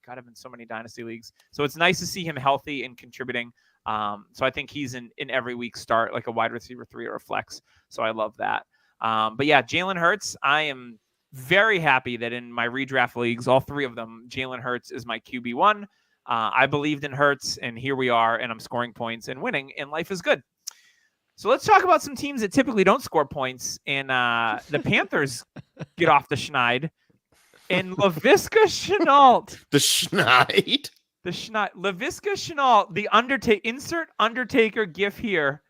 been in so many dynasty leagues. So it's nice to see him healthy and contributing. So I think he's in every week start, like a wide receiver 3 or a flex. So I love that. But yeah, Jalen Hurts, I am very happy that in my redraft leagues, all 3 of them, Jalen Hurts is my QB1. I believed in Hurts, and here we are, and I'm scoring points and winning, and life is good. So let's talk about some teams that typically don't score points, and the Panthers get off the schneid. And Laviska Shenault. The schneid? The schneid. Laviska Shenault, the insert Undertaker gif here.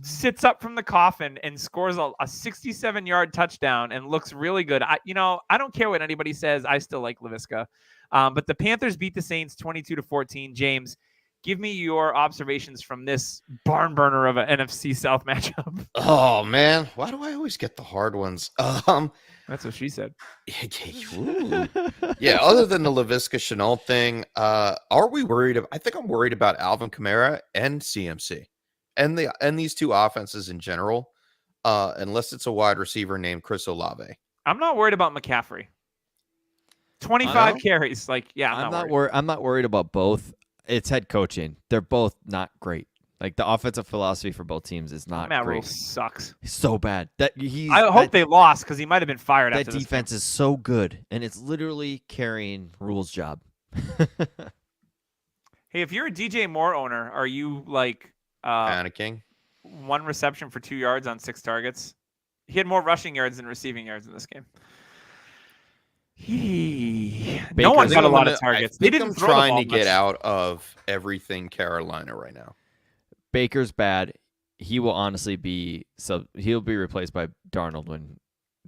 Sits up from the coffin and scores a 67-yard touchdown and looks really good. I don't care what anybody says. I still like Laviska. But the Panthers beat the Saints 22-14. James, give me your observations from this barn burner of an NFC South matchup. Oh, man. Why do I always get the hard ones? That's what she said. Yeah, other than the Laviska Shenault thing, are we worried? I think I'm worried about Alvin Kamara and CMC. And these 2 offenses in general, unless it's a wide receiver named Chris Olave. I'm not worried about McCaffrey. 25 carries, I'm not worried. I'm not worried about both. It's head coaching. They're both not great. The offensive philosophy for both teams is not Matt great. Rule sucks. It's so bad I hope they lost because he might have been fired. That after this defense game. is so good, and it's literally carrying Rule's job. Hey, if you're a DJ Moore owner, are you panicking? 1 reception for 2 yards on 6 targets? He had more rushing yards than receiving yards in this game. No one got a lot of targets. They didn't throw the ball trying to get much. out of everything Carolina right now. Baker's bad. He will honestly be he'll be replaced by Darnold when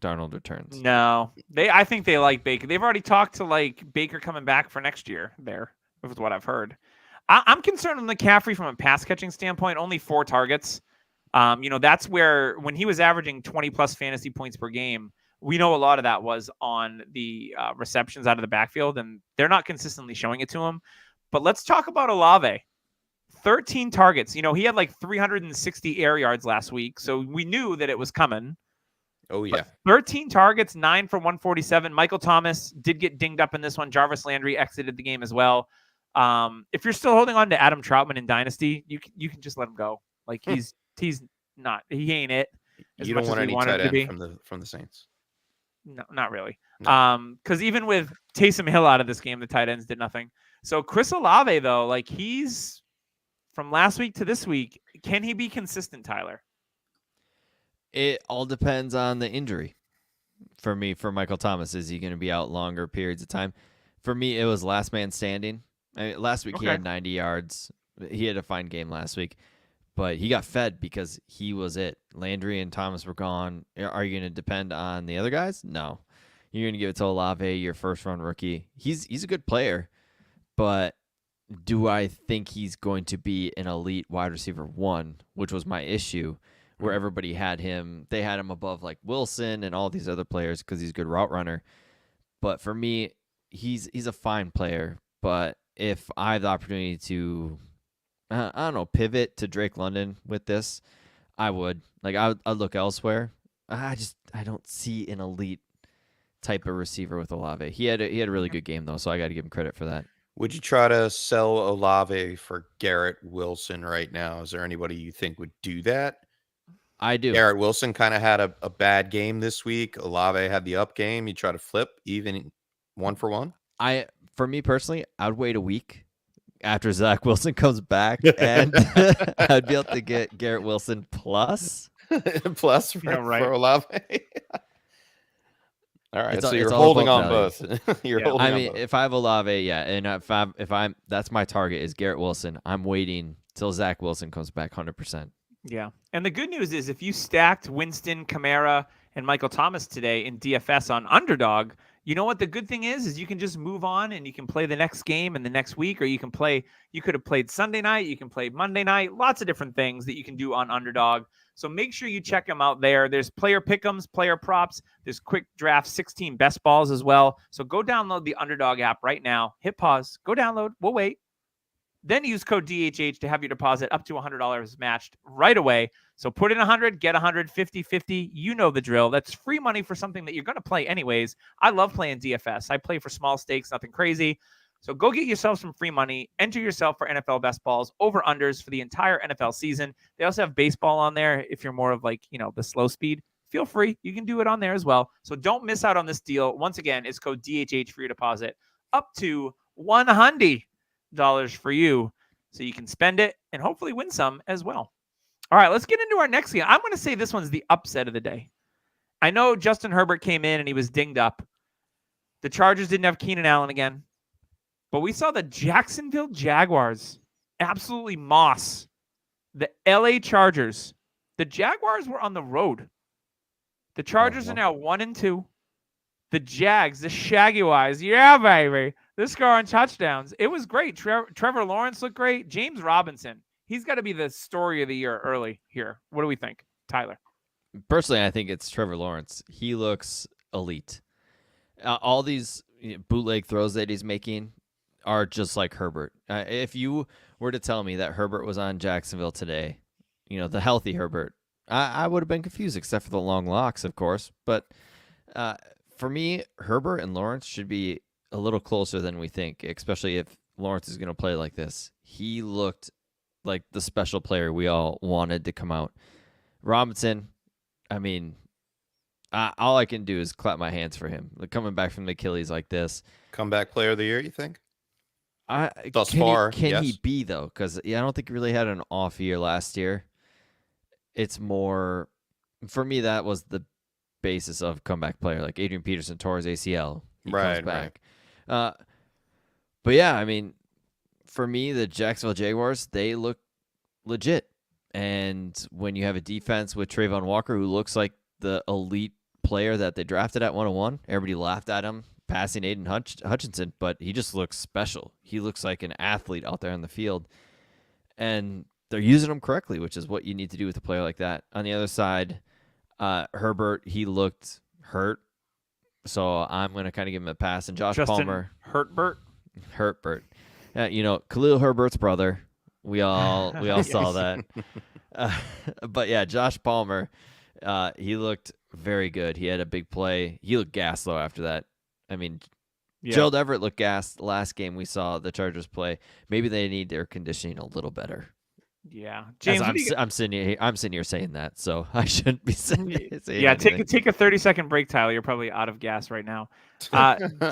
Darnold returns. No, I think they like Baker. They've already talked to Baker coming back for next year. There, was what I've heard. I'm concerned with McCaffrey from a pass catching standpoint. Only 4 targets. That's where when he was averaging 20 plus fantasy points per game, we know a lot of that was on the receptions out of the backfield, and they're not consistently showing it to him. But let's talk about Olave. 13 targets. He had 360 air yards last week, so we knew that it was coming. Oh, yeah. But 13 targets, 9 for 147. Michael Thomas did get dinged up in this one. Jarvis Landry exited the game as well. If you're still holding on to Adam Troutman in Dynasty, you can just let him go. He's not. He ain't it. You don't want any tight end from the Saints. No, not really. No. Because even with Taysom Hill out of this game, the tight ends did nothing. So Chris Olave, though, he's from last week to this week. Can he be consistent, Tyler? It all depends on the injury. For me, for Michael Thomas, is he going to be out longer periods of time? For me, it was last man standing. Last week he had 90 yards. He had a fine game last week, but he got fed because he was it. Landry and Thomas were gone. Are you going to depend on the other guys? No. You're going to give it to Olave, your first-round rookie. He's a good player, but do I think he's going to be an elite wide receiver 1, which was my issue, where everybody had him. They had him above Wilson and all these other players because he's a good route runner. But for me, he's a fine player. But if I have the opportunity to I don't know, pivot to Drake London with this, I would. Like, I'd look elsewhere. I don't see an elite type of receiver with Olave. He had a really good game though, so I got to give him credit for that. Would you try to sell Olave for Garrett Wilson right now? Is there anybody you think would do that? I do. Garrett Wilson kind of had a bad game this week. Olave had the up game. You try to flip even 1-for-1? For me personally, I'd wait a week after Zach Wilson comes back, and I'd be able to get Garrett Wilson plus plus for Olave. All right, so you're holding on both. Holding on both. If I have Olave, yeah, and if I'm that's my target is Garrett Wilson. I'm waiting till Zach Wilson comes back 100%. Yeah, and the good news is if you stacked Winston, Kamara, and Michael Thomas today in DFS on underdog, you know what the good thing is you can just move on and you can play the next game and the next week, or you could have played Sunday night, you can play Monday night, lots of different things that you can do on underdog. So make sure you check them out there. There's player pick'ems, player props, there's quick draft 16 best balls as well. So go download the Underdog app right now, hit pause, go download, we'll wait. Then use code DHH to have your deposit up to $100 matched right away. So put in 100, get 100, 50. You know the drill. That's free money for something that you're going to play anyways. I love playing DFS. I play for small stakes, nothing crazy. So go get yourself some free money. Enter yourself for NFL best balls, over-unders for the entire NFL season. They also have baseball on there if you're more of like, the slow speed. Feel free. You can do it on there as well. So don't miss out on this deal. Once again, it's code DHH for your deposit up to $100 for you, so you can spend it and hopefully win some as well. All right, let's get into our next game. I'm going to say this one's the upset of the day. I know Justin Herbert came in and he was dinged up. The Chargers didn't have Keenan Allen again, but we saw the Jacksonville Jaguars absolutely moss the LA Chargers. The Jaguars were on the road. The Chargers are now 1-2. The Jags, the Shaggy Wise, yeah, baby. They're scoring touchdowns. It was great. Trevor Lawrence looked great. James Robinson, he's got to be the story of the year early here. What do we think, Tyler? Personally, I think it's Trevor Lawrence. He looks elite. All these bootleg throws that he's making are just like Herbert. If you were to tell me that Herbert was on Jacksonville today, the healthy Herbert, I would have been confused, except for the long locks, of course. But for me, Herbert and Lawrence should be a little closer than we think, especially if Lawrence is going to play like this. He looked like the special player we all wanted to come out. Robinson, all I can do is clap my hands for him. Coming back from the Achilles like this. Comeback player of the year, you think? Can he be, though? Because I don't think he really had an off year last year. It's more, for me, that was the basis of comeback player. Like Adrian Peterson tore his ACL. He comes back. Right. But yeah, for me, the Jacksonville Jaguars, they look legit. And when you have a defense with Trayvon Walker, who looks like the elite player that they drafted at 101, everybody laughed at him passing Aiden Hutchinson, but he just looks special. He looks like an athlete out there on the field. And they're using him correctly, which is what you need to do with a player like that. On the other side, Herbert, he looked hurt. So I'm going to kind of give him a pass. And Justin Palmer. Hertbert. Khalil Herbert's brother. We all saw that. But yeah, Josh Palmer, he looked very good. He had a big play. He looked gassed, though, after that. Gerald Everett looked gassed last game we saw the Chargers play. Maybe they need their conditioning a little better. Yeah, James, I'm sitting here saying that, so I shouldn't be saying. Yeah, take a 30-second break, Tyler. You're probably out of gas right now.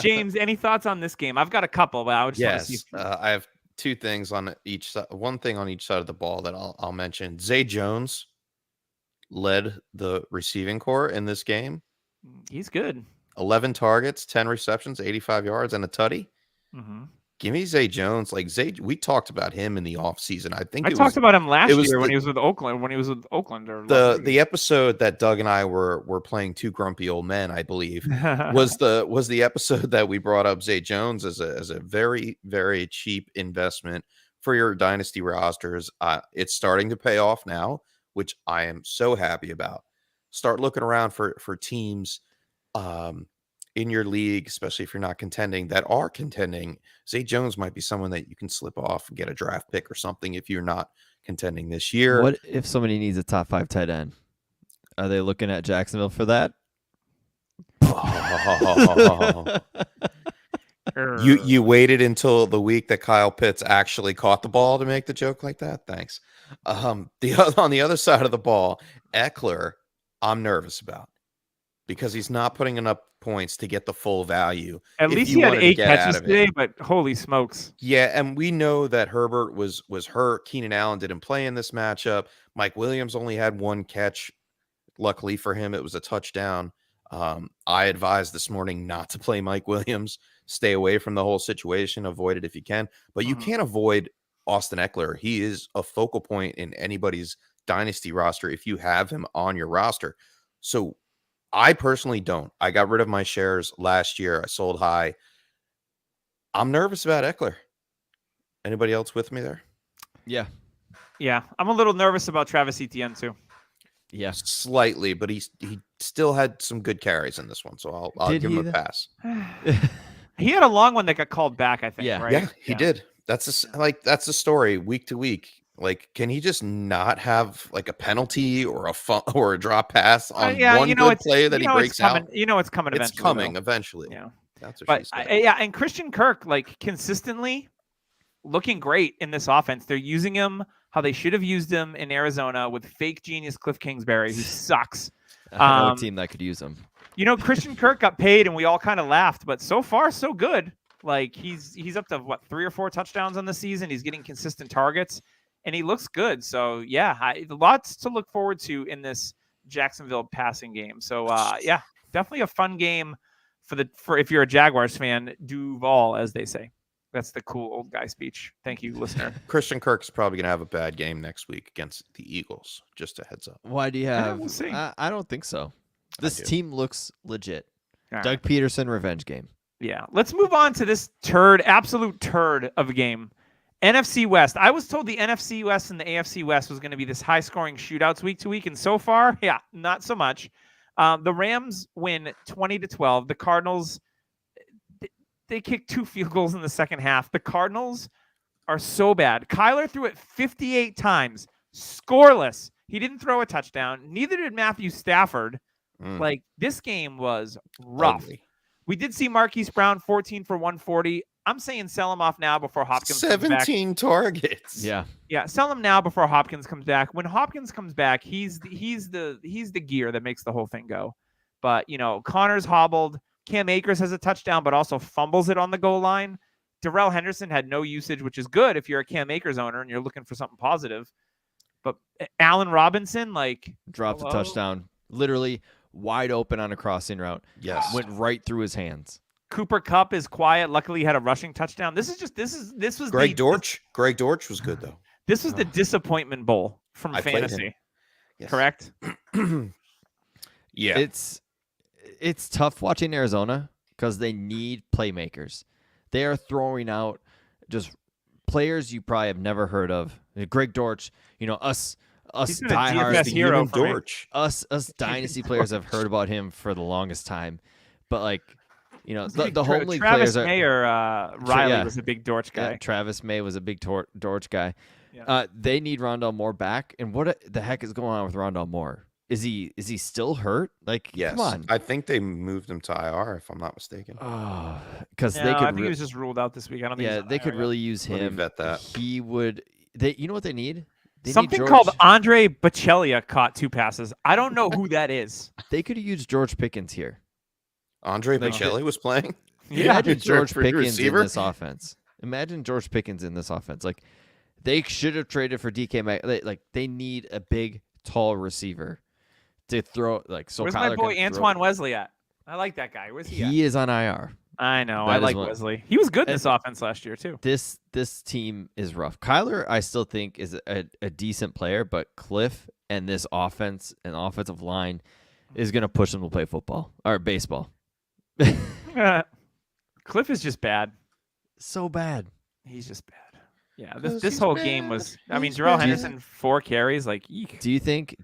James, any thoughts on this game? I've got a couple, but I would just want to see. I have two things on each side. One thing on each side of the ball that I'll mention. Zay Jones led the receiving corps in this game. He's good. 11 targets, 10 receptions, 85 yards, and a tutty. Mm-hmm. Give me Zay Jones. Like Zay, we talked about him in the offseason. I talked about him last year when he was with Oakland. Or the episode that Doug and I were playing two grumpy old men, I believe, was the episode that we brought up Zay Jones as a very, very cheap investment for your dynasty rosters. It's starting to pay off now, which I am so happy about. Start looking around for teams in your league, especially if you're not contending, that are contending, Zay Jones might be someone that you can slip off and get a draft pick or something if you're not contending this year. What if somebody needs a top 5 tight end? Are they looking at Jacksonville for that? You waited until the week that Kyle Pitts actually caught the ball to make the joke like that? Thanks. On the other side of the ball, Eckler, I'm nervous about because he's not putting enough points to get the full value. At least he had 8 catches today, but holy smokes. Yeah, and we know that Herbert was hurt. Keenan Allen didn't play in this matchup. Mike Williams only had 1 catch. Luckily for him, it was a touchdown. I advised this morning not to play Mike Williams. Stay away from the whole situation. Avoid it if you can. But you can't avoid Austin Eckler. He is a focal point in anybody's dynasty roster if you have him on your roster. So I personally don't. I got rid of my shares last year. I sold high. I'm nervous about Eckler. Anybody else with me there? Yeah. Yeah. I'm a little nervous about Travis Etienne too. Yeah. Slightly, but he still had some good carries in this one. So I'll give him a pass. He had a long one that got called back, I think. Yeah. Right? Yeah, he did. That's a story week to week. Like, can he just not have like a penalty or a drop pass on one good play that he breaks out? You know it's coming eventually. It's coming eventually. Yeah. That's what she said. And Christian Kirk, like, consistently looking great in this offense. They're using him how they should have used him in Arizona with fake genius Cliff Kingsbury, who sucks. I know a team that could use him. You know, Christian Kirk got paid and we all kind of laughed, but so far so good. Like, he's up to what, 3 or 4 touchdowns on the season. He's getting consistent targets and he looks good. So yeah, lots to look forward to in this Jacksonville passing game. So yeah, definitely a fun game for if you're a Jaguars fan. Duval, as they say. That's the cool old guy speech. Thank you, listener. Christian Kirk's probably going to have a bad game next week against the Eagles. Just a heads up. Why do you have? We'll see. I don't think so. This team looks legit. All Doug right. Peterson revenge game. Yeah. Let's move on to this absolute turd of a game. NFC West. I was told the NFC West and the AFC West was going to be this high-scoring shootouts week to week, and so far, yeah, not so much. The Rams win 20-12. The Cardinals, they kicked 2 field goals in the second half. The Cardinals are so bad. Kyler threw it 58 times, scoreless. He didn't throw a touchdown. Neither did Matthew Stafford. Like, this game was rough. Ugly. We did see Marquise Brown 14 for 140. I'm saying sell him off now before Hopkins comes back. 17 targets. Yeah. Yeah, sell him now before Hopkins comes back. When Hopkins comes back, he's the gear that makes the whole thing go. But, you know, Connor's hobbled. Cam Akers has a touchdown, but also fumbles it on the goal line. Darrell Henderson had no usage, which is good if you're a Cam Akers owner and you're looking for something positive. But Allen Robinson, like, dropped a touchdown, literally wide open on a crossing route. Yes. Went right through his hands. Cooper Kupp is quiet. Luckily, he had a rushing touchdown. This was Greg Dortch. Greg Dortch was good though. This was the disappointment bowl from I played fantasy. him. Yes. Correct? Yeah. It's tough watching Arizona because they need playmakers. They are throwing out just players you probably have never heard of. Greg Dortch, you know, us He's been a diehard DFS hero for me. Dortch. us dynasty players have heard about him for the longest time. But like, you know, the home league Travis players are May or Riley was a big Dortch guy. Yeah, Travis May was a big Dortch guy. Yeah. They need Rondell Moore back. And what the heck is going on with Rondell Moore? Is he still hurt? Like, Yes. come on. I think they moved him to IR, if I'm not mistaken. Because No, they I could. think he was just ruled out this week. I don't think. Yeah, he's they could really use Let me him. vet that. He would. They. You know what they need? They need Something George- called Andre Bocellia caught 2 passes. I don't know who that is. They could have used George Pickens here. Andre Like, Bocelli was playing. Imagine Is there a George free Pickens receiver? in this offense. Imagine George Pickens in this offense. Like, they should have traded for DK. Like, they need a big, tall receiver to throw. Like, so Where's Kyler my boy can throw. Antoine Wesley at? I like that guy. Where's he at? He is on IR. I know. That I is like one- Wesley. He was good in this offense last year too. This team is rough. Kyler, I still think, is a decent player, but Cliff and this offense and offensive line is going to push them to play football or baseball. Cliff is just bad. So bad. He's just bad. Yeah, 'Cause this he's whole bad. game was. I mean, He's Darrell bad. Henderson 4 carries. Like, eek. Do you think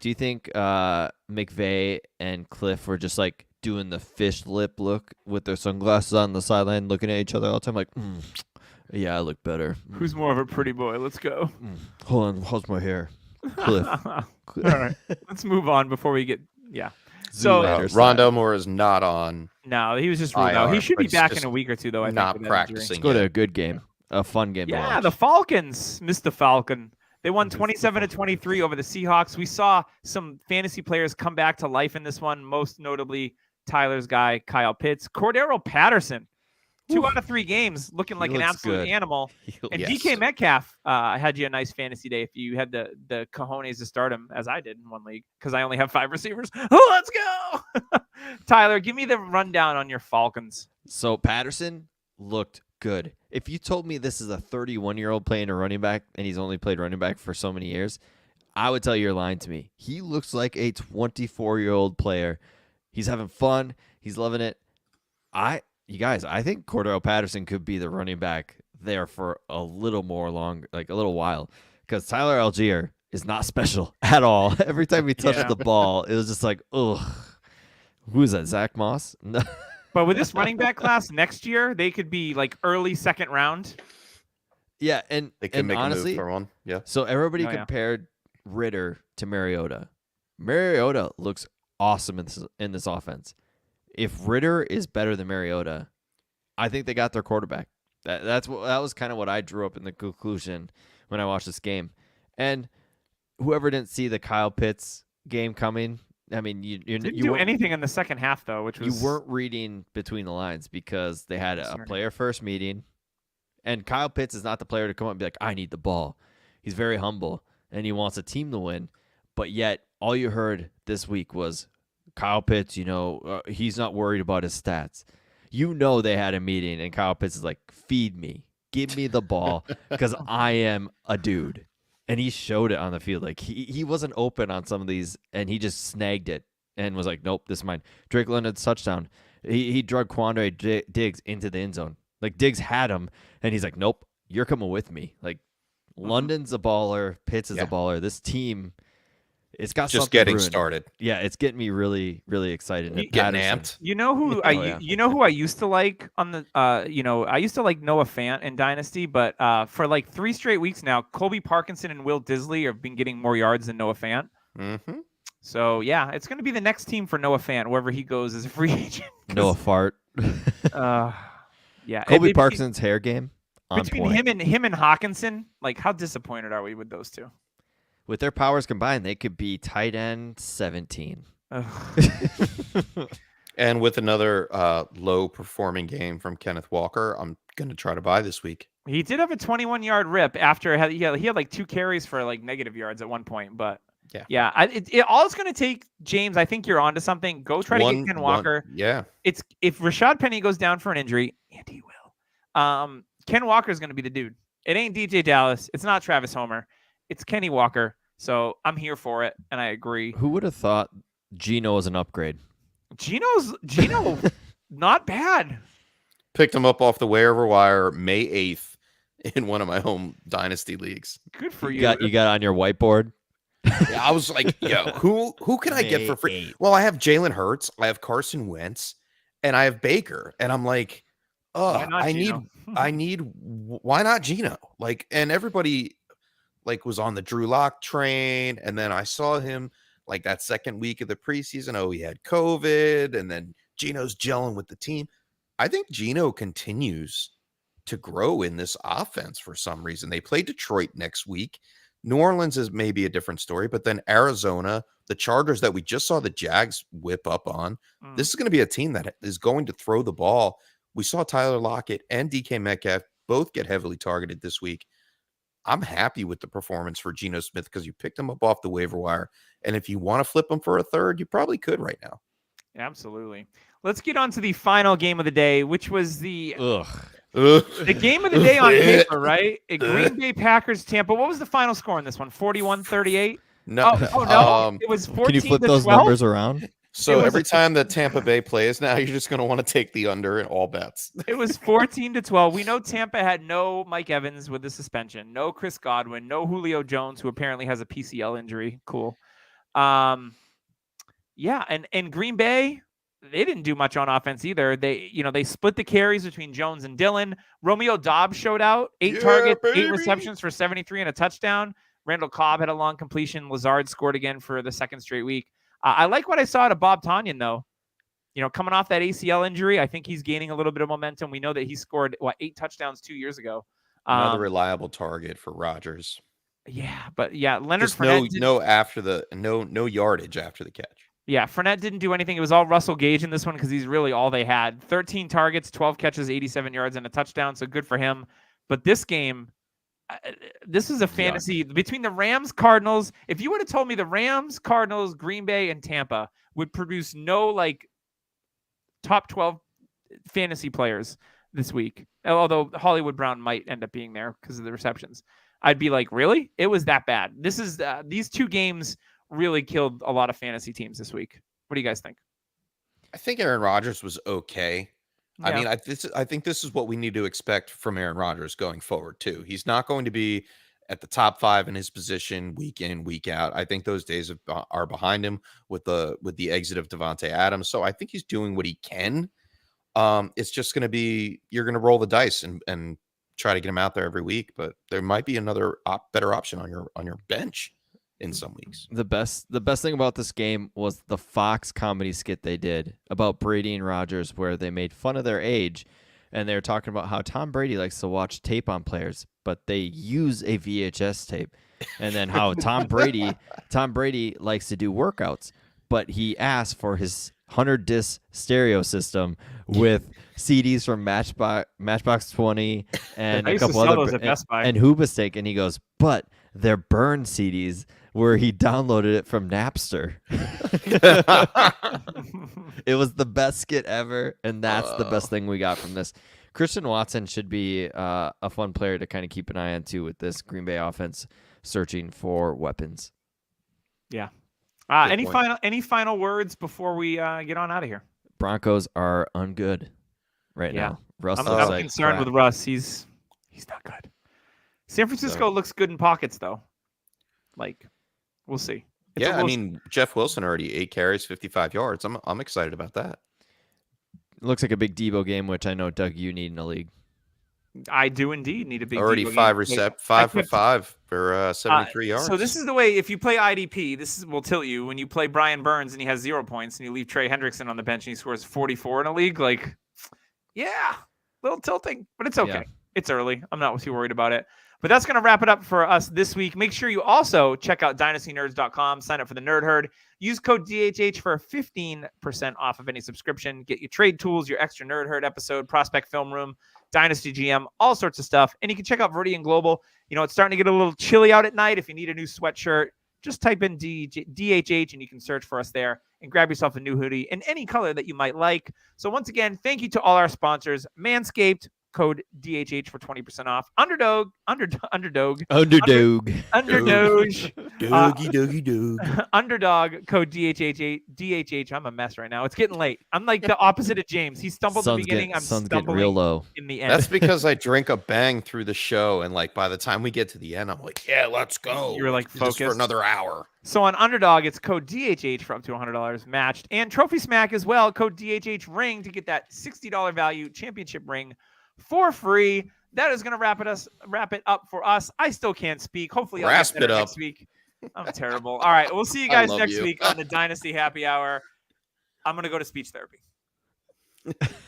McVay and Cliff were just like, doing the fish lip look with their sunglasses on the sideline, looking at each other all the time, like, yeah, I look better. Who's more of a pretty boy? Let's go. Hold on, how's my hair? Cliff. All right, let's move on before we get So Rondo Moore is not on. No, he was just ruled IR, out. He should but be it's back in just a week or two, though. I not think, with that injury. practicing. Let's go to a good game, a fun game. to Yeah, watch. the Falcons, Mr. Falcon. They won 27-23 over the Seahawks. We saw some fantasy players come back to life in this one, most notably Tyler's guy, Kyle Pitts. Cordero Patterson, 2 out of 3 games, looking like an looks absolute good. animal. And Yes. DK Metcalf had you a nice fantasy day if you had the cojones to start him, as I did in one league, because I only have 5 receivers. Oh, let's go! Tyler, give me the rundown on your Falcons. So Patterson looked good. If you told me this is a 31-year-old playing a running back and he's only played running back for so many years, I would tell you you're lying to me. He looks like a 24-year-old player. He's having fun. He's loving it. You guys, I think Cordero Patterson could be the running back there for a little more a little while, because Tyler Algier is not special at all. Every time he touched the ball, it was just like, ugh. Who is that? Zach Moss? No. But with this running back class next year, they could be like early second round. Yeah, and They can make honestly, a move for one. Yeah. so everybody Oh, yeah. compared Ritter to Mariota. Mariota looks awesome in this offense. If Ritter is better than Mariota, I think they got their quarterback. That was kind of what I drew up in the conclusion when I watched this game. And whoever didn't see the Kyle Pitts game coming, I mean, you Didn't do weren't- anything in the second half, though, which was... You weren't reading between the lines, because they had a player first meeting, and Kyle Pitts is not the player to come up and be like, I need the ball. He's very humble and he wants a team to win. But yet all you heard this week was Kyle Pitts, he's not worried about his stats. They had a meeting and Kyle Pitts is like, feed me, give me the ball, because I am a dude. And he showed it on the field. Like he wasn't open on some of these, and he just snagged it and was like, nope, this is mine. Drake London's touchdown. He drug Quandre Diggs into the end zone. Like Diggs had him, and he's like, nope, you're coming with me. Like London's a baller, Pitts is a baller. This team, it's got Just something getting brewing. started. Yeah, it's getting me really, really excited. And Getting Patterson- amped. You know who who I used to like on the I used to like Noah Fant in Dynasty, but for like 3 straight weeks now, Colby Parkinson and Will Disley have been getting more yards than Noah Fant. Mm-hmm. So yeah, it's going to be the next team for Noah Fant wherever he goes as a free agent. Noah Fart. Yeah, Colby Parkinson's hair game on between point. him and Hawkinson, like how disappointed are we with those two? With their powers combined, they could be tight end 17. And with another low-performing game from Kenneth Walker, I'm going to try to buy this week. He did have a 21-yard rip after he had like 2 carries for like negative yards at one point, but yeah. All it's going to take, James, I think you're onto something. Go try to get Ken Walker. Yeah. It's if Rashad Penny goes down for an injury, and he will. Ken Walker is going to be the dude. It ain't DJ Dallas. It's not Travis Homer. It's Kenny Walker. So I'm here for it, and I agree. Who would have thought Geno was an upgrade? Gino, not bad. Picked him up off the waiver wire May 8th in one of my home dynasty leagues. Good for you. You got on your whiteboard? Yeah, I was like, yo, who can I get for free? Well, I have Jalen Hurts, I have Carson Wentz, and I have Baker. And I'm like, Why not Geno? why not Geno? Like, and everybody was on the Drew Lock train. And then I saw him like that second week of the preseason. Oh, he had COVID, and then Geno's gelling with the team. I think Geno continues to grow in this offense for some reason. They play Detroit next week. New Orleans is maybe a different story, but then Arizona, the Chargers that we just saw the Jags whip up on. This is going to be a team that is going to throw the ball. We saw Tyler Lockett and DK Metcalf both get heavily targeted this week. I'm happy with the performance for Geno Smith because you picked him up off the waiver wire. And if you want to flip him for a third, you probably could right now. Absolutely. Let's get on to the final game of the day, which was the game of the day on paper, right? Green Bay Packers, Tampa. What was the final score in this one? 41-38? No. No. It was 14-12. Can you flip those numbers around? So every time that Tampa Bay plays now, you're just going to want to take the under in all bets. It was 14-12. We know Tampa had no Mike Evans with the suspension, no Chris Godwin, no Julio Jones, who apparently has a PCL injury. Cool. Yeah, and Green Bay, they didn't do much on offense either. They split the carries between Jones and Dillon. Romeo Doubs showed out, 8 targets, 8 receptions for 73 and a touchdown. Randall Cobb had a long completion. Lazard scored again for the second straight week. I like what I saw out of Bob Tonyan, though. Coming off that ACL injury, I think he's gaining a little bit of momentum. We know that he scored 8 touchdowns 2 years ago. Another reliable target for Rodgers. Yeah, but Leonard Just Fournette no yardage after the catch. Yeah, Fournette didn't do anything. It was all Russell Gage in this one because he's really all they had. 13 targets, 12 catches, 87 yards, and a touchdown. So good for him. But this game, this is a fantasy between the Rams, Cardinals. If you would have told me the Rams, Cardinals, Green Bay, and Tampa would produce no top 12 fantasy players this week, although Hollywood Brown might end up being there because of the receptions, I'd be like, really? It was that bad. This is these 2 games really killed a lot of fantasy teams this week. What do you guys think? I think Aaron Rodgers was okay. Yeah. I mean, I think this is what we need to expect from Aaron Rodgers going forward too. He's not going to be at the top 5 in his position week in, week out. I think those days are behind him with the exit of Devonte Adams. So I think he's doing what he can. It's just going to be, you're going to roll the dice and try to get him out there every week, but there might be another better option on your bench in some weeks. The best thing about this game was the Fox comedy skit they did about Brady and Rodgers, where they made fun of their age, and they were talking about how Tom Brady likes to watch tape on players, but they use a VHS tape, and then how Tom Brady likes to do workouts, but he asked for his 100-disc stereo system with CDs from Matchbox 20 and a couple other and Hoobastank, and he goes, but they're burned CDs, where he downloaded it from Napster. It was the best skit ever, and that's the best thing we got from this. Christian Watson should be a fun player to kind of keep an eye on too, with this Green Bay offense searching for weapons. Yeah. Any final words before we get on out of here? Broncos are ungood right now. Russ I'm concerned with Russ. He's not good. San Francisco looks good in pockets, though. We'll see. I mean, Jeff Wilson already 8 carries, 55 yards. I'm excited about that. Looks like a big Debo game, which I know, Doug, you need in a league. I do indeed need a big already Debo 5 for 5 for 73 yards. So this is the way, if you play IDP, will tilt you when you play Brian Burns and he has 0 points, and you leave Trey Hendrickson on the bench and he scores 44 in a league. A little tilting, but it's okay. Yeah. It's early. I'm not too worried about it. But that's going to wrap it up for us this week. Make sure you also check out dynastynerds.com. Sign up for the Nerd Herd. Use code DHH for 15% off of any subscription. Get your trade tools, your extra Nerd Herd episode, Prospect Film Room, Dynasty GM, all sorts of stuff. And you can check out Viridian Global. It's starting to get a little chilly out at night. If you need a new sweatshirt, just type in DHH and you can search for us there and grab yourself a new hoodie in any color that you might like. So once again, thank you to all our sponsors. Manscaped, code DHH for 20% off. Underdog. Underdog, code DHH. I'm a mess right now. It's getting late. I'm like the opposite of James. He stumbled in the beginning. I'm stumbling real low in the end. That's because I drink a bang through the show, and by the time we get to the end, I'm like, yeah, let's go. You're focused for another hour. So on Underdog, it's code DHH for up to $100 matched, and Trophy Smack as well. Code DHH ring to get that $60 value championship ring for free. That is going to wrap it up for us. I still can't speak. Hopefully I'll get better next week. I'm terrible. All right, we'll see you guys next week on the Dynasty Happy Hour. I'm going to go to speech therapy.